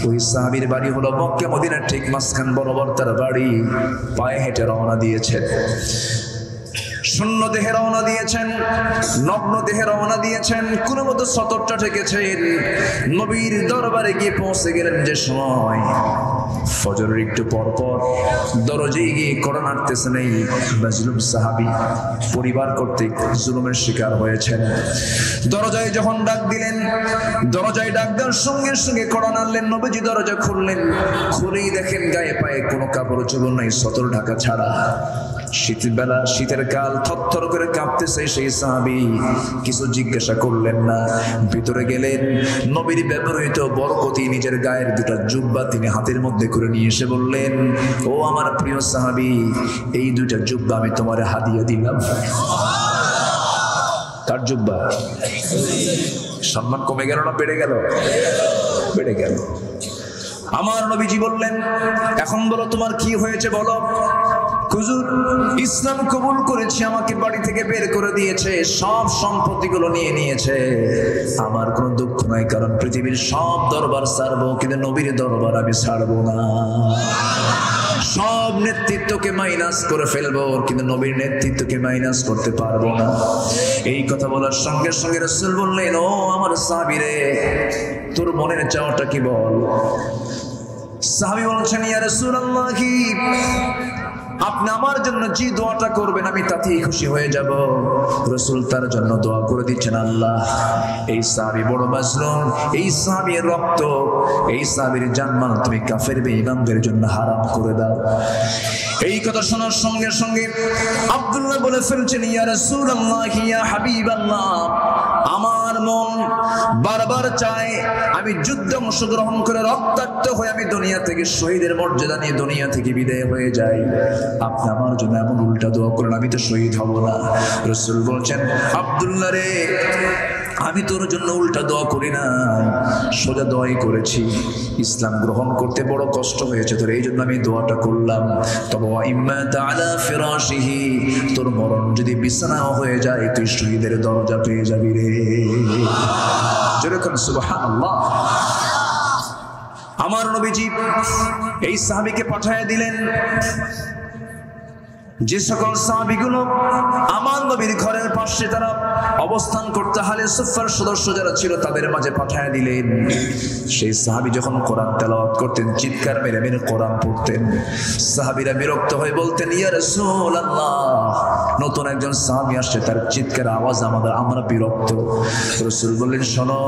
ওই সাহাবীর বাড়ি হলো মক্কা মদিনার ঠিক মাঝখান বরাবর তার বাড়ি। পায়ে হেঁটে রওনা দিয়েছেন, শূন্য দেহে রওনা দিয়েছেন, নগ্ন দেহে রওনা দিয়েছেন, কোনো মতো সতরটা ঠেকেছেন। নবীর দরবারে গিয়ে পৌঁছে গেলেন যে সময়, ফজরের একটু পর পর দরজায় গিয়ে কড়া নাড়তেছেন এই মাজলুম সাহাবী, পরিবার কর্তৃক জুলুমের শিকার হয়েছেন। দরজায় যখন ডাক দিলেন, দরজায় ডাক দেওয়ার সঙ্গে সঙ্গে কড়া নাড়লেন। নবীজি দরজা খুললেন, খুলেই দেখেন গায়ে পায়ে কোনো কাপড় চোপড় নাই, সতর ঢাকা ছাড়া। শীতের বেলা, শীতের কাল, থরথর করে কাঁপতেছে সেই সাহাবী। কিছু জিজ্ঞাসা করলেন না, ভিতরে গেলেন। নবীর ব্যবহৃত বরকতি নিজের গায়ের দুটা জুব্বা তিনি হাতের মধ্যে করে নিয়ে এসে বললেন, ও আমার প্রিয় সাহাবী, এই দুইটা জুব্বা আমি তোমার হাদিয়া দিলাম। কার জুব্বা? সম্মান কমে গেল না বেড়ে গেল? বেড়ে গেল। আমার নবীজি বললেন, এখন বলো তোমার কি হয়েছে বলো। হুজুর, ইসলাম কবুল করেছি, আমাকে বাড়ি থেকে বের করে দিয়েছে, সব সম্পত্তিগুলো নিয়ে নিয়েছে। আমার কোনো দুঃখ নাই, কারণ পৃথিবীর সব দরবার ছাড়বো, কিন্তু নবীর দরবার আমি ছাড়বো না। সব নেতৃত্বকে মাইনাস করে ফেলবো, কিন্তু নবীর নেতৃত্বকে মাইনাস করতে পারবো না। এই কথা বলার সঙ্গে সঙ্গে রাসূল বললেন, ও আমার সাহাবী রে, তোর মনের চাওয়াটা কি বল। সাহাবী বলছেন, ইয়া রাসূলুল্লাহ, আপনি আমার জন্য যে দোয়াটা করবেন আমি তাতেই খুশি হয়ে যাব। রাসূল তার জন্য দোয়া করে দিচ্ছেন, আল্লাহ এই সাহাবী বড় মাজলুম, এই সাহাবীর রক্ত, এই সাহাবীর জানমাল তুমি কাফের বেঈমানদের জন্য হারাম করে দাও। এই কথা শোনার সঙ্গে সঙ্গে আব্দুল্লাহ বলে ফেলছেন, ইয়া রাসূলুল্লাহ, ইয়া হাবিবাল্লাহ, আমার মন বারবার চায় আমি যুদ্ধে অংশগ্রহণ করে রক্তাক্ত হয়ে আমি দুনিয়া থেকে শহীদের মর্যাদা নিয়ে দুনিয়া থেকে বিদায় হয়ে যাই। আপনি আমার জন্য এমন উল্টা দোয়া করেন, আমি তো শহীদ হব না। রাসূল বলছেন, আব্দুল্লাহ রে, আমি তোর জন্য উল্টা দোয়া করি না, সোজা দোয়াই করেছি। ইসলাম গ্রহণ করতে বড় কষ্ট হয়েছে তোর, এই জন্য আমি দোয়াটা করলাম। তবে ইম্মা তাআলা ফিরাশিহি, তোর মরণ যদি বিছানাও হয়ে যায়, তুই শহীদের দরজা পেয়ে যাবি রে। যেরকম সুবহানাল্লাহ। আমার নবীজি এই সাহাবীকে পাঠিয়ে দিলেন। যে সকল সাহাবীগুলো আমার নবীর ঘরের পাশে তারা অবস্থান করতে, হালে সুফার সদস্য যারা ছিল, তাদের মাঝে পাঠিয়ে দিলেন। সেই সাহাবী যখন কোরআন তেলাওয়াত করতেন, চিৎকার মেরে মেরে কোরআন পড়তেন। সাহাবীরা বিরক্ত হয়ে বলতেন, ইয়া রাসূলুল্লাহ, নতুন একজন সাহাবী আসছে, তার চিৎকার আওয়াজ আমরা বিরক্ত। রাসূল বললেন, শোনো,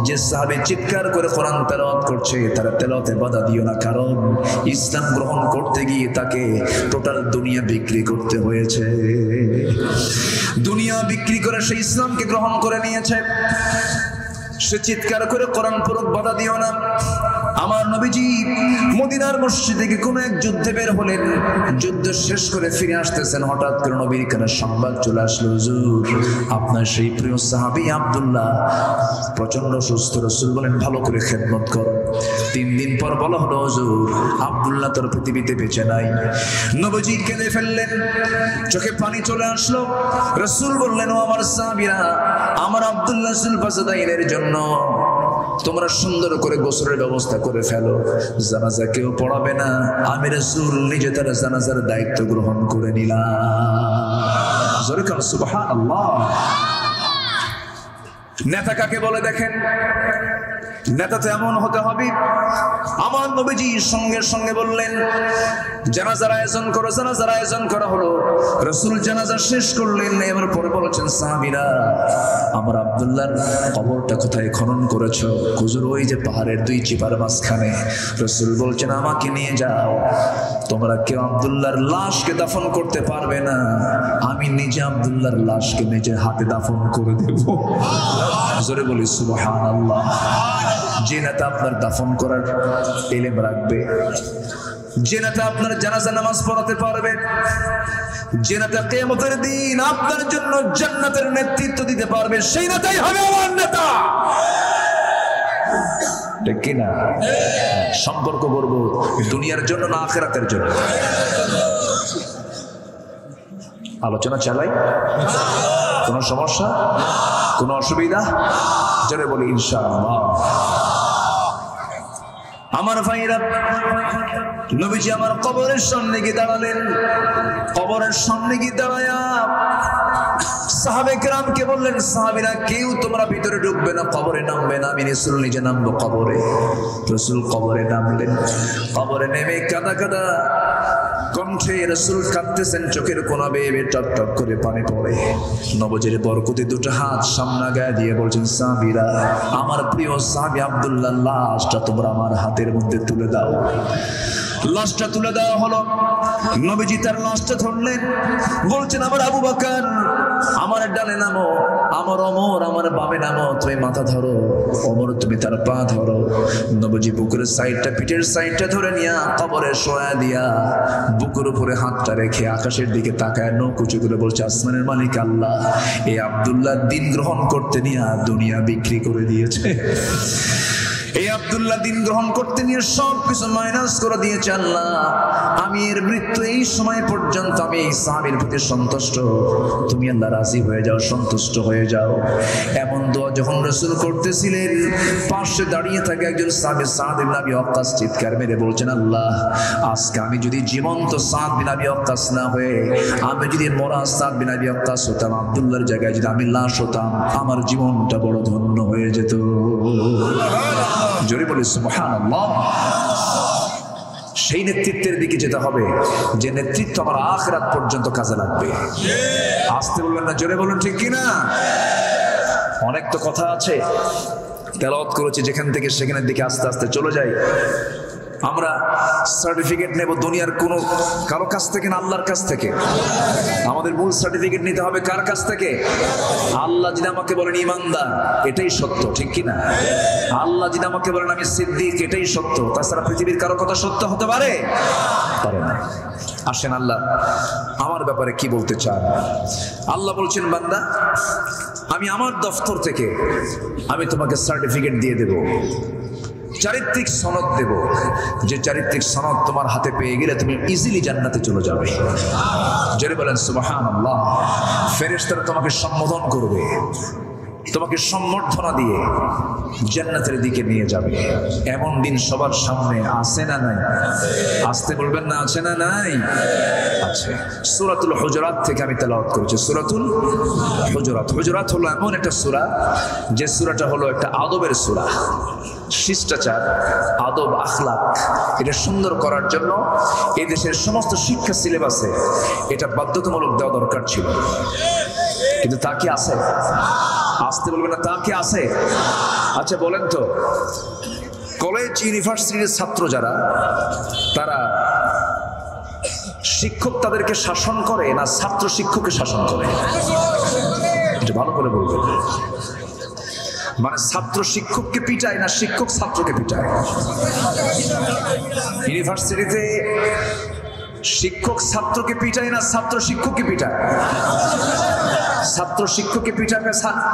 যে সাহাবী চিৎকার করে কোরআন তেলাওয়াত করছে, তারা তেলাওয়াতে বাধা দিও না, কারণ ইসলাম গ্রহণ করতে গিয়ে তাকে টোটাল দুনিয়া বিক্রি করতে হয়েছে। দুনিয়া বিক্রি করে সে ইসলামকে গ্রহণ করে নিয়েছে। সে চিৎকার করে কোরআন পড়ুক, বাধা দিও না। আমার নবীজি মদিনার মসজিদ থেকে কোন এক যুদ্ধে বের হলেন, যুদ্ধ শেষ করে ফিরে আসতেছেন, হঠাৎ করে নবীর কানে সংবাদ চলে আসলো, হুজুর আপনার সেই প্রিয় সাহাবী আব্দুল্লাহ প্রচন্ড সুস্থ। রাসূল বলেন, ভালো করে খেদমত করো। 3 দিন পর বলা হলো, হুজুর আব্দুল্লাহ তোর পৃথিবীতে বেঁচে নাই। নবীজি কেঁদে ফেললেন, চোখে পানি চলে আসলো। রাসূল বললেন, ও আমার সাহাবীরা, আমার আব্দুল্লাহ সুলফাসাদাইনের জন্য তোমরা সুন্দর করে গোসলের ব্যবস্থা করে ফেলো। জানাজা কেউ পড়াবে না, আমি রাসূল নিজে তার জানাজার দায়িত্ব গ্রহণ করে নিলাম। জোরে কান সুবহানাল্লাহ। নেতা কাকে বলে দেখেন? নেতা তো এমন হতে হবে। আমার নবীজি সঙ্গে সঙ্গে বললেন, জানাজার আয়োজন করো। জানাজার আয়োজন করা হলো। রাসূল জানাজা শেষ করলেন, এবার পরে বলেছেন সাহাবীরা, আমার আব্দুল্লাহর কবরটা কোথায় খনন করেছো? হুজুর ওই যে পাহাড়ের দুই চিপার মাঝখানে। রাসূল বলছেন আমাকে নিয়ে যাও, তোমরা কেউ আব্দুল্লাহর লাশকে দাফন করতে পারবে না, আমি নিজে আব্দুল্লাহর লাশকে নিজের হাতে দাফন করে দেব। জোরে বলি সুবহানাল্লাহ। যে নেতা আপনার দাফন করার ইলম রাখবে, যে নেতা আপনার জানাজা নামাজ পড়াতে পারবে, যে নেতা কিয়ামতের দিন আপনার জন্য জান্নাতের নেতৃত্ব দিতে পারবে, সেই নেতাই হবে আমার নেতা। ঠিক কি না? সম্পর্ক করব দুনিয়ার জন্য না আখিরাতের জন্য? আলোচনা চালাই, কোনো সমস্যা, কোনো অসুবিধা? জোরে বলি ইনশাআল্লাহ। আমার ভাইরা, নবীজি আমার কবরের সামনে গিয়ে দাঁড়ালেন। কবরের সামনে গিয়ে দাঁড়ায়া সাহাবে কেরামকে বললেন, সাহাবীরা কেউ তোমরা ভিতরে ঢুকবে না, কবরে নামবে না, আমি রাসূল নিজে নামবো কবরে। রাসূল কবরে নামলেন। কবরে নেমে কাদা কাদা কণ্ঠে রাসূল কাঁদতেছেন, চোখের কোনা বেয়ে টপ টপ করে পানি পড়ে। নবজির বরকতে দুটো হাত সামনে গায়ে দিয়ে বলছেন, সাহাবীরা আমার প্রিয় সাহাবী আব্দুল্লাহর লাশটা তোমরা আমার হাতের মধ্যে তুলে দাও। লাশটা তুলে দেওয়া হলো। নবীজি তার লাশটা ধরলেন, বলছেন আমার আবু বকর আমার ডানে নামো, আমার ওমর আমার বামে নামো, তুমি মাথা ধরো, ওমর তুমি তার পা ধরো। নবীজি বুকের সাইডটা, পিঠের সাইডটা ধরে নিয়া কবরে শোয়া দিয়া বুকের উপরে হাতটা রেখে আকাশের দিকে তাকায় নৌকুচু করে বলছে, আসমানের মালিক আল্লাহ, এই আব্দুল্লাহ দিন গ্রহণ করতে নিয়ে দুনিয়া বিক্রি করে দিয়েছে। এই আব্দুল্লাহ দিন গ্রহণ করতে নিয়ে সব কিছু মাইনাস করে দিয়েছে আল্লাহ। আমি এর মৃত্যু এই সময় পর্যন্ত আমি এই সাহাবীর প্রতি সন্তুষ্ট, তুমি আল্লাহ রাজি হয়ে যাও, সন্তুষ্ট হয়ে যাও। এমন দোয়া যখন রাসূল করতেছিলেন, পাশে দাঁড়িয়ে থাকে একজন সাহাবী সাদ ইবনে আবি ওয়াক্কাস চিৎকার মেরে বলছেন, আল্লাহ আজকে আমি যদি জীবন্ত সাদ বিন আবি ওয়াক্কাস না হয়ে আমি যদি মরা সাদ বিন আবি ওয়াক্কাস হতাম, আব্দুল্লাহর জায়গায় যদি আমি লাশ হতাম, আমার জীবনটা বড় ধন্য হয়ে যেত। জোরে বলি সুবহানাল্লাহ। সেই নেতৃত্বের দিকে যেতে হবে যে নেতৃত্ব আমার আখিরাত পর্যন্ত কাজে লাগবে। আসতে বলবেন না, জোরে বলুন, ঠিক কিনা? অনেক তো কথা আছে, তেলাওয়াত করেছি যেখান থেকে সেখানের দিকে আস্তে আস্তে চলে যাই। আমরা সার্টিফিকেট নেব দুনিয়ার কোনো কারো কাছ থেকে না, আল্লাহর কাছ থেকে। আমাদের মূল সার্টিফিকেট নিতে হবে কার কাছ থেকে? আল্লাহ যদি আমাকে বলেন ইমানদার, এটাই সত্য, ঠিক কিনা? আল্লাহ যদি আমাকে বলেন আমি সিদ্দিক, এটাই সত্য। তাছাড়া পৃথিবীর কারো কথা সত্য হতে পারে না। আসেন আল্লাহ আমার ব্যাপারে কি বলতে চান। আল্লাহ বলছেন, বান্দা আমি আমার দফতর থেকে আমি তোমাকে সার্টিফিকেট দিয়ে দেব, চারিত্রিক সনদ দেব, যে চারিত্রিক সনদ তোমার হাতে পেয়ে গেলে তুমি ইজিলি জান্নাতে চলে যাবে। জোরে বলেন সুবহানাল্লাহ। ফেরেশতারা তোমাকে সম্বোধন করবে, তোমাকে সম্বর্ধনা দিয়ে জান্নাতের দিকে নিয়ে যাবে। এমন দিন সবার সামনে আছে না নাই? আসতে বলবেন না, আছে না নাই? আছে। সূরাতুল হুজুরাত থেকে আমি তেলাওয়াত করেছি। সূরাতুল হুজুরাত। হুজুরাত হলো এমন একটা সূরা যে সূরাটা হলো একটা আদবের সূরা। শিষ্টাচার, আদব, আখলাক এটা সুন্দর করার জন্য এই দেশের সমস্ত শিক্ষা সিলেবাসে এটা বাধ্যতামূলক দেওয়া দরকার ছিল, কিন্তু তা কি আছে? আসতে বলবেন না, তা কি আছে? আচ্ছা বলেন তো, কলেজ ইউনিভার্সিটির ছাত্র যারা, তারা শিক্ষক তাদেরকে শাসন করে না ছাত্র শিক্ষককে শাসন করে? এটা ভালো করে বলবেন। মানে ছাত্র শিক্ষককে পিটায় না শিক্ষক ছাত্রকে পিটায়? ইউনিভার্সিটিতে শিক্ষক ছাত্রকে পিটায় না ছাত্র শিক্ষককে পিটায়? ছাত্র শিক্ষককে পিটাবে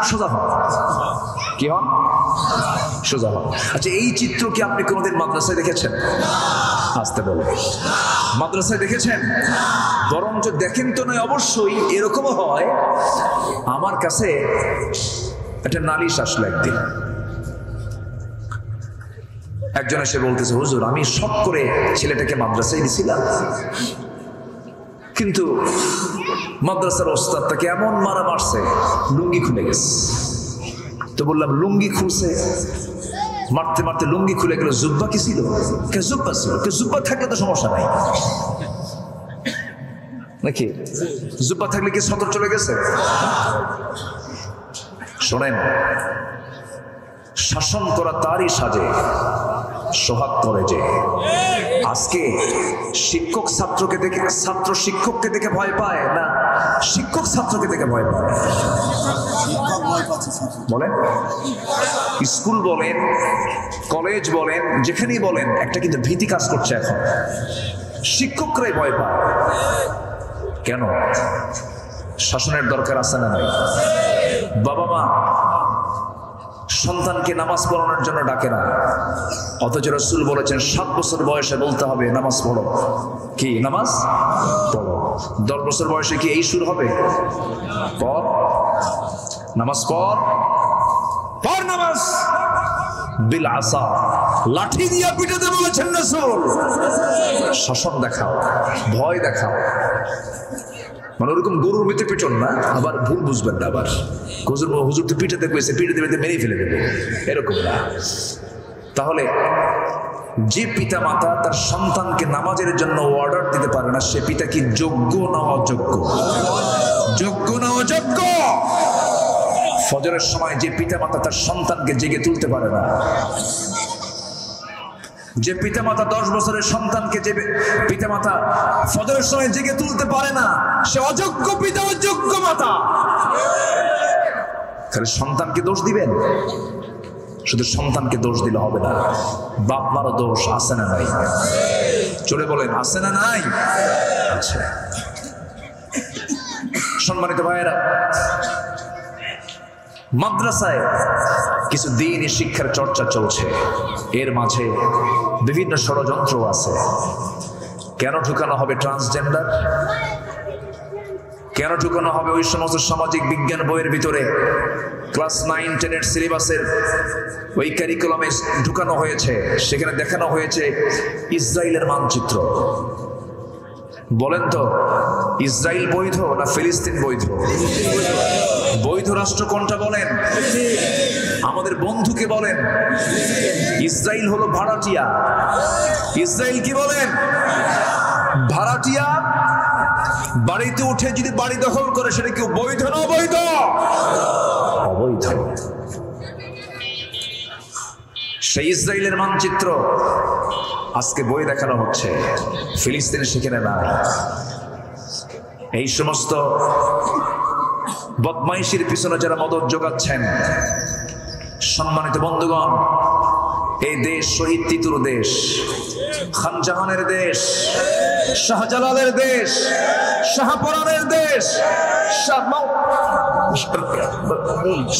সোজা হন, কি হন? সোজা হন। আচ্ছা এই চিত্র কি আপনি কোনোদিন মাদ্রাসায় দেখেছেন? আসতে বলো, মাদ্রাসায় দেখেছেন? বরঞ্চ দেখেন তো নয়, অবশ্যই এরকমও হয়। আমার কাছে একটা নালিশ আসলো একদিন। একজন এসে বলতেছে, হুজুর আমি শখ করে ছেলেটাকে মাদ্রাসায় দিছিলাম, কিন্তু মাদ্রাসার ওস্তাদ তাকে এমন মারা মারছে লুঙ্গি খুলে গেছে। তো বললাম লুঙ্গি খুলছে, মারতে মারতে লুঙ্গি খুলে গেল, জুব্বা কি ছিল? জুব্বা ছিল। জুব্বা থাকলে তো সমস্যা নাই। নাকি? জুব্বা থাকলে কি সতর চলে গেছে? শোনেন, শাসন করা তারই সাজে, সোহাগ করে যে। আজকে শিক্ষক ছাত্রকে দেখে, ছাত্র শিক্ষককে দেখে ভয় পায় না, শিক্ষক ছাত্রকে দেখে ভয় পায়। বলেন, স্কুল বলেন, কলেজ বলেন, যেখানেই বলেন, একটা কিন্তু ভীতি কাজ করছে এখন। শিক্ষকরাই ভয় পায়। কেন? শাসনের দরকার আছে না নাই? বাবা মা সন্তানকে নামাজ পড়ানোর জন্য ডাকে না, অথচ রাসূল বলেছেন 7 বছর বয়সে বলতে হবে নামাজ পড়ো। কি নামাজ পড়ো? 10 বছর বয়সে কি এই সুর হবে? পড় নামাজ, পড় পড় নামাজ। বিল আসা, লাঠি দিয়া পিটাতে বলেছেন রাসূল। শাসন দেখাও, ভয় দেখাও। মানে ওরকম গরুর ভিতরে পিটন না, আবার ভুল বুঝবেন না, আবার হুজুর তো পিটাতে কইছে, পিটাতে পিটাতে মেরে ফেলে দেবে, এরকম না। তাহলে যে পিতা মাতা তার সন্তানকে নামাজের জন্য অর্ডার দিতে পারে না, সে পিতা কি যোগ্য না অযোগ্য? যোগ্য না অযোগ্য? ফজরের সময় যে পিতা মাতা তার সন্তানকে জেগে তুলতে পারে না, যে পিতামাতা 10 বছরের সন্তানকে, যে পিতামাতা ফজরের সময় জেগে তুলতে পারে না, সে অযোগ্য পিতা, অযোগ্য মাতা। তাহলে সন্তানকে দোষ দিবেন? শুধু সন্তানকে দোষ দিলে হবে না, বাপ মারও দোষ আছে না নাই? চলে বলেন, আছে না নাই? আচ্ছা। সম্মানিত ভাইয়েরা, মাদ্রাসায় কিছু দ্বীনি শিক্ষার চর্চা চলছে, এর মাঝে বিভিন্ন ষড়যন্ত্র আছে। কেন ঢুকানো হবে ট্রান্সজেন্ডার? কেন ঢুকানো হবে ওই সমস্ত সামাজিক বিজ্ঞান বইয়ের ভিতরে? ক্লাস 9-10 সিলেবাসের ওই ক্যারিকুলামে ঢুকানো হয়েছে, সেখানে দেখানো হয়েছে ইসরায়েলের মানচিত্র। বলেন তো, ইসরায়েল বৈধ না ফিলিস্তিন বৈধ? বৈধ রাষ্ট্র কোনটা বলেন? আমাদের বন্ধুকে বলেন। ইসরায়েল হলো ভাড়াটিয়া। ইসরায়েল কি বলেন? ভাড়াটিয়া। বাড়িতে উঠে যদি বাড়ি দখল করে, সেটা কি বৈধ না অবৈধ? অবৈধ। সেই ইসরায়েলের মানচিত্র আজকে বই দেখানো হচ্ছে, ফিলিস্তিন সেখানে নাই। এই সমস্ত বদমাইশির পিছনে যারা মদত যোগাচ্ছেন, সম্মানিত বন্ধুগণ, এই দেশ শহীদ তিতুর দেশ, খানজাহানের দেশ, শাহজালালের দেশ, শাহপরানের দেশ,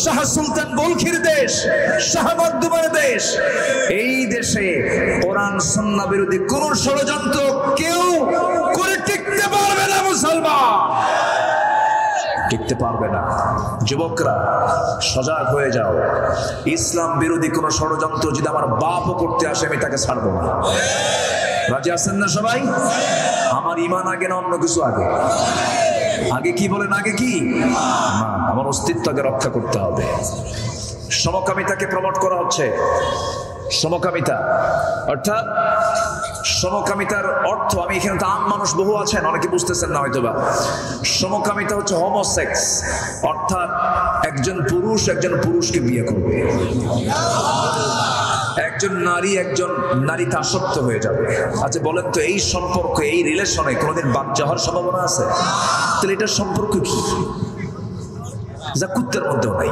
শাহ সুলতান বলখির দেশ, শাহ মাকদুমের দেশ। এই দেশে কোরআন সুন্নাহ বিরোধী কোন ষড়যন্ত্র কেউ করে টিকতে পারবে না। মুসলমান টিকতে পারবে না। যুবকরা সজাগ হয়ে যাও। ইসলাম বিরোধী কোন ষড়যন্ত্র যদি আমার বাপও করতে আসে, আমি তাকে ছাড়বো না। রাজি আছেন না সবাই? আমার ঈমান আগে না অন্য কিছু আগে? আগে কি বলেন? আগে কি? না, আমার অস্তিত্বকে রক্ষা করতে হবে। সমকামিতাকে প্রমোট করা হচ্ছে। সমকামিতা অর্থাৎ, সমকামিতার অর্থ, আমি এখানে তো আম মানুষ বহু আছেন, অনেকে বুঝতেছেন না হয়তোবা। সমকামিতা হচ্ছে হোমোসেক্স, অর্থাৎ একজন পুরুষ একজন পুরুষকে বিয়ে করবে, একজন নারী একজন নারীতে আসক্ত হয়ে যাবে। আচ্ছা বলেন তো, এই সম্পর্ক, এই রিলেশনে কোনোদিন বাচ্চা হওয়ার সম্ভাবনা আছে? তাহলে এটার সম্পর্ক কি? যা কুত্তার মধ্যেও নাই,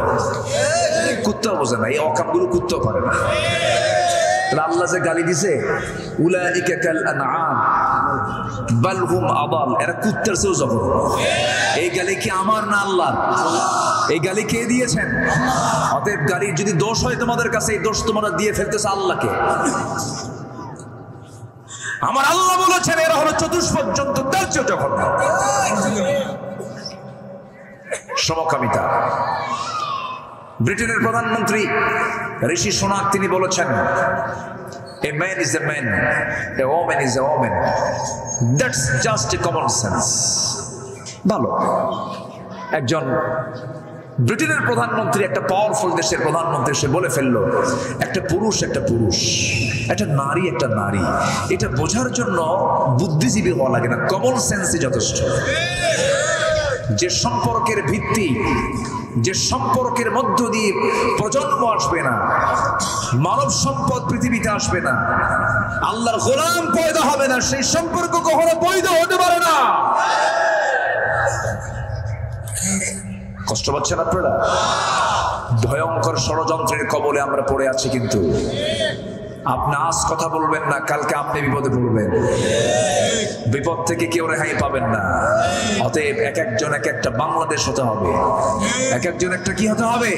কুত্তাও বোঝে না, এই অকামগুলো কুত্তাও পারে না। আল্লাহ যে গালি দিছে, উলাইকা কাল আনআম বাল হুম আদাল, এরা কুত্তার চেয়েও জবর। এই গালি কি আমার না আল্লাহর? এই গালি কে দিয়েছেন? অতএব গালির যদি দোষ হয় তোমাদের কাছে, এই দোষ তোমরা দিয়ে ফেলতেছ আল্লাহকে। আমার আল্লাহ বলেছেন এরা হলো চতুষ্পদ জন্তু, তার চেয়েও জঘন্য। সমকামিতা। ব্রিটেনের প্রধানমন্ত্রী ঋষি সোনাক তিনি বলেছেন, a man is a man, a woman is a woman, that's just a common sense। ভালো, একজন ব্রিটেনের প্রধানমন্ত্রী, একটা পাওয়ারফুল দেশের প্রধানমন্ত্রী, সে বলে ফেললো একটা পুরুষ, একটা নারী, এটা বোঝার জন্য বুদ্ধিজীবী হওয়া লাগে না, কমন সেন্সই যথেষ্ট। যে সম্পর্কের ভিত্তি, যে সম্পর্কের মধ্য দিয়ে প্রজন্ম আসবে না, মানব সম্পদ পৃথিবীতে আসবে না, আল্লাহর গোলাম পয়দা হবে না, সেই সম্পর্ক কখনো বৈধ হতে পারে না। কষ্ট পাচ্ছেন আপনারা? ভয়ঙ্কর ষড়যন্ত্রের কবলে আমরা পড়ে আছি। কিন্তু আপনি আজ কথা বলবেন না, কালকে আপনি বিপদে পড়বেন। বিপদ থেকে কেউ রেহাই পাবেন না। অতএব এক একজন এক একটা বাংলাদেশ হতে হবে, এক একজন একটা কি হতে হবে?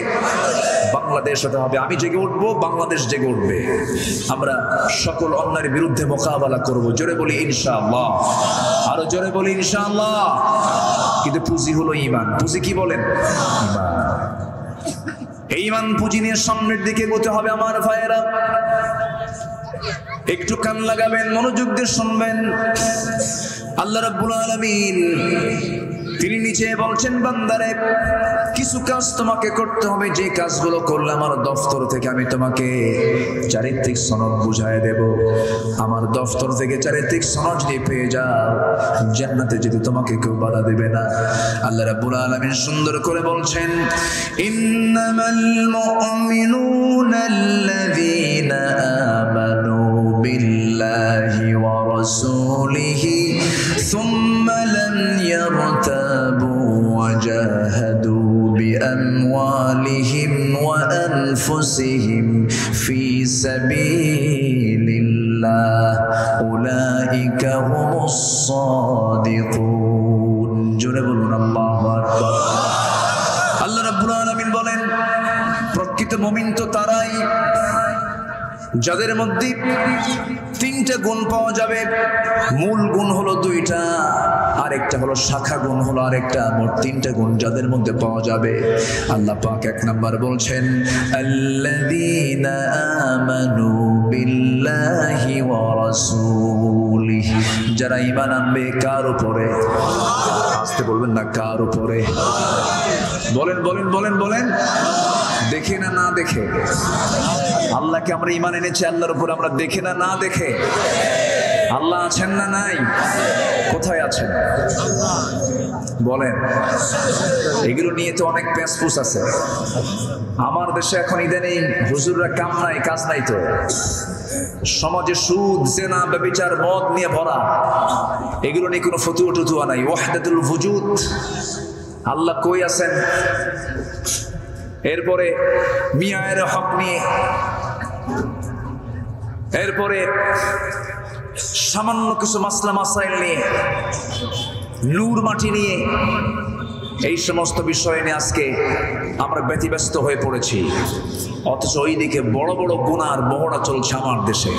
বাংলাদেশ হতে হবে। আমি জেগে উঠবো, বাংলাদেশ জেগে উঠবে। আমরা সকল অন্যায়ের বিরুদ্ধে মোকাবেলা করব। জোরে বলি ইনশাআল্লাহ, আরো জোরে বলি ইনশাআল্লাহ। কিন্তু পুঁজি হলো ঈমান। পুঁজি কি বলেন? ঈমান। এই ঈমান পুঁজি নিয়ে সামনের দিকে এগোতে হবে আমার ভাইয়েরা। একটু কান লাগাবেন, মনোযোগ দিয়ে শুনবেন। আল্লাহ রাব্বুল আলামিন তিনি নিচে বলছেন, বান্দারে কিছু কাজ তোমাকে করতে হবে, যে কাজগুলো করলে আমার দফতর থেকে আমি তোমাকে চারিত্রিক সনদ বুঝায় দেব। আমার দফতর থেকে চারিত্রিক সনদ দিয়ে পেয়ে যাও, জান্নাতে যেতে তোমাকে কেউ বাধা দেবে না। আল্লাহ রাব্বুল আলামিন সুন্দর করে বলছেন, ইন্নামাল মুমিনুনা আল্লাযীনা আমানু বিল্লাহি ওয়া রাসূলিহি সুম্মা লাম ইয়ারতাবু ওয়া জাহাদু বিআমওয়ালিহিম ওয়া আনফুসিহিম ফি সাবিলিল্লাহ উলাইকা হুমুস সাদিকুন। জোরে বলুন আল্লাহু আকবার। আল্লাহ রাব্বুল আলামিন বলেন, প্রকৃত মুমিন তো তারাই যাদের মধ্যে তিনটা গুণ পাওয়া যাবে। মূল গুণ হলো দুইটা, আরেকটা হলো শাখা গুণ হলো আরেকটা। মোট তিনটা গুণ যাদের মধ্যে পাওয়া যাবে। আল্লাহ পাক এক নাম্বার বলছেন, আল্লাযীনা আমানু বিল্লাহি ওয়া রাসূলিহি। যারা ঈমান আনবে কার উপরে? আসতে বলবেন না, কার উপরে? বলেন বলেন বলেন বলেন। দেখে না না দেখে? আল্লাহকে আমরা ঈমান এনেছি, আল্লাহর উপর আমরা দেখে না না দেখে? আল্লাহ আছেন না নাই? কোথায় আছেন বলেন? এগুলো নিয়ে তো অনেক প্যাঁচপুস আছে আমার দেশে এখন। ইদানিং হুজুররা কাম নাই, কাজ নাই তো। সমাজে সুদ, জেনা, ব্যভিচার, মদ নিয়ে ভরা। এগুলো নিয়ে কোনো ফতুয়া টুতুয়া নাই। ওয়াহদাতুল ওজুদ, আল্লাহ কই আছেন? এরপরে মিয়ায়ের হক নিয়ে, এরপরে সামান্য কিছু মাসলা মাসাইল নিয়ে, নূর মাটি নিয়ে, এই সমস্ত বিষয় নিয়ে আজকে আমরা ব্যতিব্যস্ত হয়ে পড়েছি। অথচ ওইদিকে বড় বড় গুনার মহড়া চলছে আমার দেশে।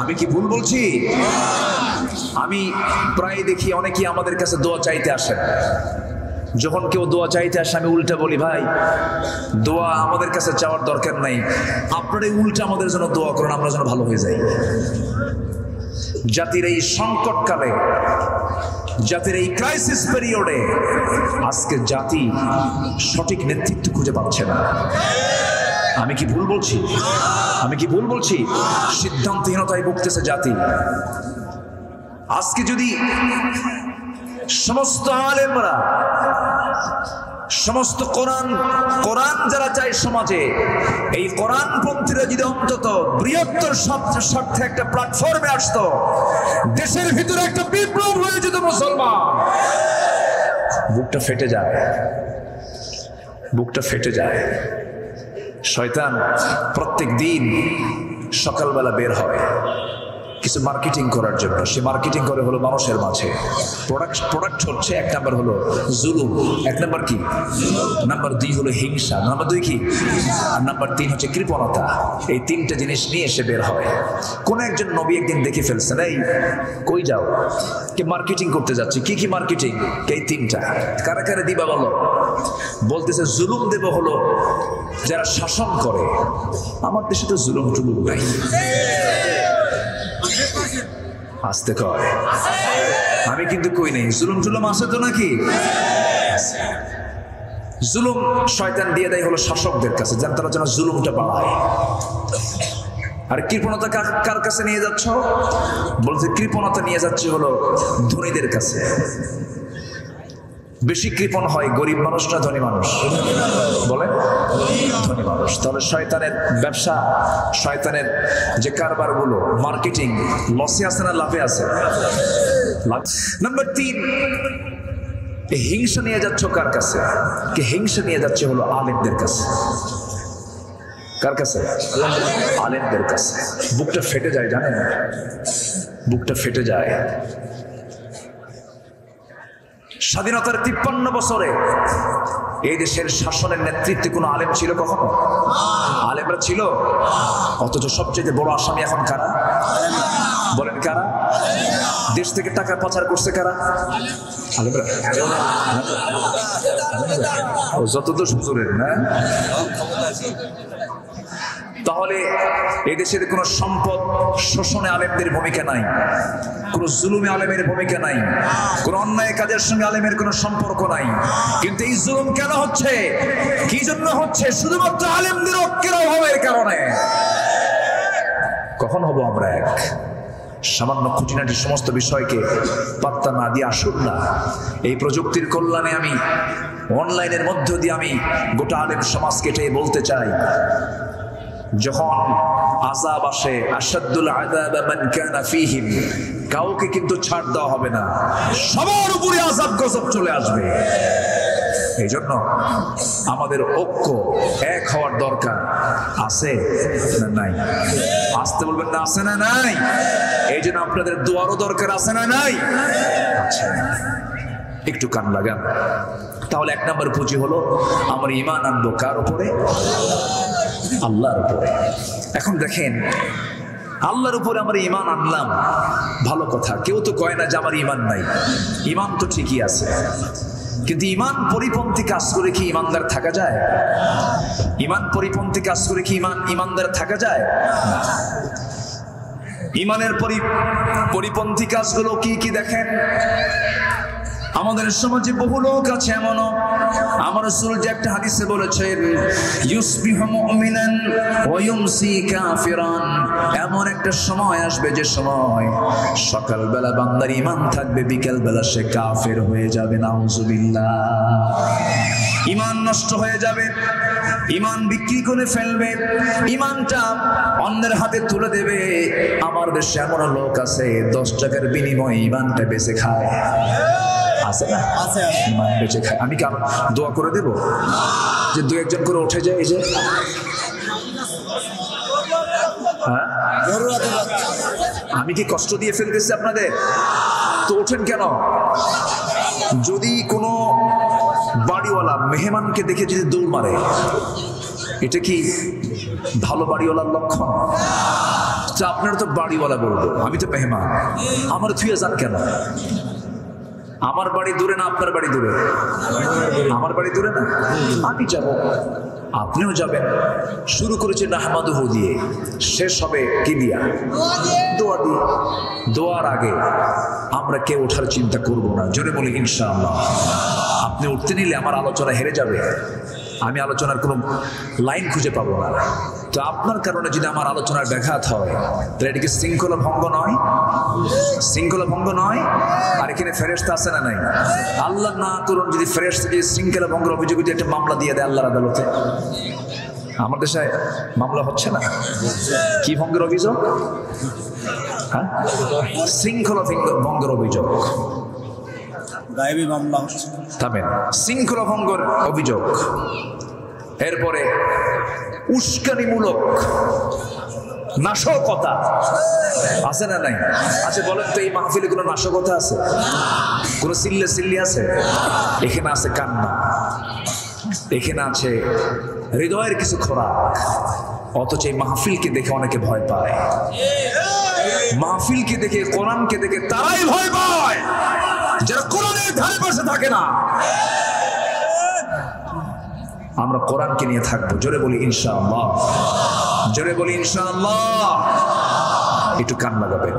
আমি কি ভুল বলছি? আমি প্রায় দেখি অনেকেই আমাদের কাছে দোয়া চাইতে আসেন। যখন কেউ দোয়া চাইতে আসে আমি উল্টা বলি, ভাই দোয়া আমাদের কাছে চাওয়ার দরকার নাই, আপনারা উল্টা আমাদের জন্য দোয়া করেন, আমরা যেন ভালো হয়ে যাই। জাতির এই সংকটকালে, জাতির এই ক্রাইসিস পিরিয়ডে আজকে জাতি সঠিক নেতৃত্ব খুঁজে পাচ্ছে না। আমি কি ভুল বলছি? আমি কি ভুল বলছি? সিদ্ধান্তহীনতায় ভুগতেছে জাতি। আজকে যদি সমস্ত আলেমরা, সমস্ত কোরআন যারা চায় সমাজে, এই কোরআনপন্থীরা যদি অন্তত বৃহত্তর স্বার্থে একটা প্ল্যাটফর্মে আসতো, দেশের ভিতরে একটা বিপ্লব হয়ে যেত মুসলমান, বুকটা ফেটে যায়, বুকটা ফেটে যায়। শয়তান প্রত্যেক দিন সকালবেলা বের হয় কিছু মার্কেটিং করার জন্য। সে মার্কেটিং করে হলো মানুষের মাঝে। প্রোডাক্ট হচ্ছে, এক নাম্বার হলো জুলুম, এক নাম্বার কি, নাম্বার 2 হলো হিংসা, নাম্বার 2 কি, আর নাম্বার 3 হচ্ছে কৃপণতা। এই তিনটা জিনিস নিয়ে এসে বের হয়। কোন একজন নবী একদিন দেখে ফেলছেন, এই কই যাও? কে মার্কেটিং করতে যাচ্ছে। কি কি মার্কেটিং? এই তিনটা। কারা কারা দিবা বলো? বলতেছে জুলুম দেব হলো যারা শাসন করে। আমার দেশে তো জুলুম টুলুম নাই। আসতে কয়, আমি কিন্তু কই নেই, জুলুম টুলুম আছে তো নাকি? জুলুম শয়তান দিয়ে দেয় হলো শাসকদের কাছে, যেন তারা যেন জুলুমটা বাড়ায়। আর কৃপণতা কার কাছে নিয়ে যাচ্ছ? বলছে কৃপণতা নিয়ে যাচ্ছে হলো ধনীদের কাছে। বেশি কৃপণ হয় গরিব মানুষ না ধনী মানুষ? বলে ধনী মানুষ। তাহলে শয়তানের ব্যবসা, শয়তানের যে কারবারগুলো, মার্কেটিং লসে আছে না লাভে আছে? নাম্বার 3, হিংসা নিয়ে যাচ্ছ কার কাছে? কি হিংসা নিয়ে যাচ্ছে হলো আলেমদের কাছে। কার কাছে? আলেমদের কাছে। বুকটা ফেটে যায়, জানেন? বুকটা ফেটে যায়। স্বাধীনতার 53 বছরে এই দেশের শাসনের নেতৃত্বে কোনো আলেম ছিল কখনো? আলেমরা ছিল। অথচ সবচেয়ে বড় আসামি এখন কারা? বলেন কারা? দেশ থেকে টাকা পাচার করছে কারা? আলেমরা। যত দোষ হুজুরের না। তাহলে এদেশের কোন সম্পদ শোষণে আলেমদের ভূমিকা নাই, কোন জুলুমে আলেমের ভূমিকা নাই, কোন অন্যায় কাজের সঙ্গে আলেমের কোন সম্পর্ক নাই। কিন্তু এই জুলুম কেন হচ্ছে? কি জন্য হচ্ছে? শুধুমাত্র আলেমদের ঐক্যের অভাবের কারণে। কখন হব আমরা এক? সামান্য খুঁটিনাটি সমস্ত বিষয়কে পাত্তা না দিয়ে আসুন না। এই প্রযুক্তির কল্যাণে আমি অনলাইনের মধ্য দিয়ে আমি গোটা আলেম সমাজকে এটাই বলতে চাই, যখন আযাব আসে, আশাদ্দুল আযাব মান কানা ফীহিম, কাউকে কিন্তু ছাড় দেওয়া হবে না, সবার উপরে আযাব গজব চলে আসবে। এই জন্য আমাদের ঐক্য, এক হওয়ার দরকার আছে না নাই? আসতে বলবেন না, আছে না নাই? এই জন্য আপনাদের দোয়ারও দরকার আছে না নাই? আচ্ছা, একটু কান লাগান। তাহলে 1 নম্বর পুঁজি হলো আমার ঈমান আনবো কার উপরে? আল্লাহর উপরে। এখন দেখেন, আল্লাহর উপরে আমরা ঈমান আনলাম, ভালো কথা। কেউ তো কয় না যে আমার ঈমান নাই। ঈমান তো ঠিকই আছে, কিন্তু ঈমান পরিপন্থী কাজ করে কি ঈমানদার থাকা যায়? ঈমান পরিপন্থী কাজ করে কি ঈমানদার থাকা যায়? ঈমানের পরিপন্থী কাজগুলো কি কি দেখেন? আমাদের সমাজে বহু লোক আছে এমনও, আমার রাসূল যে একটা হাদিসে বলেছেন, ইউসবিহু মুমিনান ওয়া ইউমসি কাফিরান। এমন একটা সময় আসবে যে সময় সকালবেলা বান্দার ঈমান থাকবে, বিকেলবেলা সে কাফের হয়ে যাবে। নাউজুবিল্লাহ। ঈমান নষ্ট হয়ে যাবে, ঈমান বিক্রি করে ফেলবে, ঈমানটা অন্যের হাতে তুলে দেবে। আমার দেশে এমন লোক আছে 10 টাকার বিনিময়ে ঈমানটা বেচে খায়। আছে না? আছে। ঈমান বেচে খায়। আমি কি দোয়া করে দেব যে 2-1 করে উঠে যায়? এই যে হ্যাঁ, আমি কি কষ্ট দিয়ে ফেলতেছি আপনাদের? তো ওঠেন কেন? যদি কোনো বাড়িওয়ালা মেহমানকে দেখে যদি দৌড় মারে, এটা কি ভালো বাড়িওয়ালার লক্ষণ? আপনার তো বাড়িওয়ালা বলবো, আমি তো মেহমান, আমার থুয়ে যান কেন? আমার বাড়ি দূরে না আপনার বাড়ি দূরে? আমার বাড়ি দূরে না, আমি যাব, আপনিও যাবেন। শুরু করেছে নাহমাদুহু দিয়ে, শেষ হবে কি দিয়া? দোয়া দিয়ে। দোয়ার আগে আমরা কেউ ওঠার চিন্তা করব না। জোরে বলি ইনশাআল্লাহ। আপনি উঠতে নিলে আমার আলোচনা হেরে যাবে, আমি আলোচনার কোনো লাইন খুঁজে পাবো না। তো আপনার কারণে যদি আমার আলোচনার ব্যাঘাত হয়, তাহলে এটাকে শৃঙ্খলা ভঙ্গ নয়? শৃঙ্খলা ভঙ্গ নয়? আর এখানে ফেরেশতা আছে না নাই? আল্লাহ না করুন যদি ফেরেশতা যদি শৃঙ্খলা ভঙ্গের অভিযোগে একটা মামলা দিয়ে দেয় আল্লাহর আদালতে। আমার দেশে মামলা হচ্ছে না, কি ভঙ্গের অভিযোগ? হ্যাঁ, শৃঙ্খলা ভঙ্গের অভিযোগ। গায়েবী মামলা হচ্ছে, থামেন, শৃঙ্খলা ভঙ্গের অভিযোগ। এরপরে উস্কানিমূলক নাশকতা আছে না নাই? আচ্ছা বলেন তো, এই মাহফিলে কোনো নাশকতা আছে? কোনো সিল্লি আছে? এখানে আছে কান্না, এখানে আছে হৃদয়ের কিছু খোরাক। অথচ এই মাহফিলকে দেখে অনেকে ভয় পায়। মাহফিলকে দেখে, কোরআনকে দেখে তারাই ভয় পায় যারা কোরআনের ধারে পাশে থাকে না। আমরা কোরআনকে নিয়ে থাকবো। জোরে বলি ইনশাআল্লাহ। জোরে বলি ইনশাআল্লাহ। একটু কান লাগাবেন।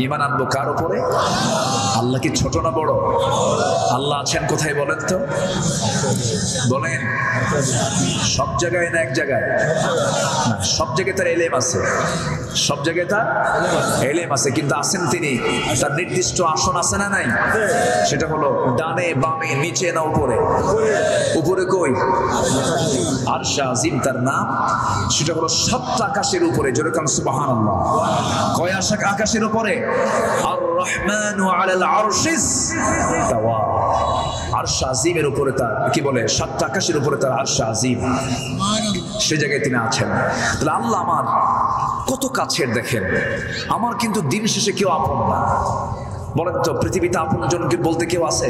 ঈমান আনবো কার উপরে? আল্লাহ কি ছোট না বড়? আল্লাহ আছেন কোথায় বলেন তো? বলেন, সব জায়গায় না এক জায়গায়? না, সব জায়গায় তার এলেম আছে, সব জায়গায় তার এলেম আছে, কিন্তু আছেন তিনি, তার নির্দিষ্ট আসন আছে না নাই? সেটা হলো ডানে বামে নিচে না উপরে? উপরে কই? আরশ আজিম তার নাম, সেটা হলো সাত আকাশের উপরে। যেরকম সুবহানাল্লাহ, কয় আকাশের উপরে? আর রহমানু আলাল আরশিস তাওয়া। আরশ আজিমের উপরে তার কি বলে? সাত আকাশের উপরে তার আরশ আজিম, সে জায়গায় তিনি আছেন। তাহলে আল্লাহ আমার কত কাছের দেখেন। আমার কিন্তু দিন শেষে কেউ আপন না। বলেন তো, পৃথিবীতে আপনজন বলতে কেউ আছে?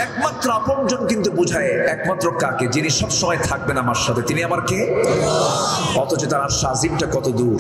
একমাত্র আপনজন কিন্তু বুঝায় একমাত্র কাকে? যিনি সব সময় থাকবেন আমার সাথে, তিনি আমার কে? অথচ তার আরশ আজিমটা কত দূর।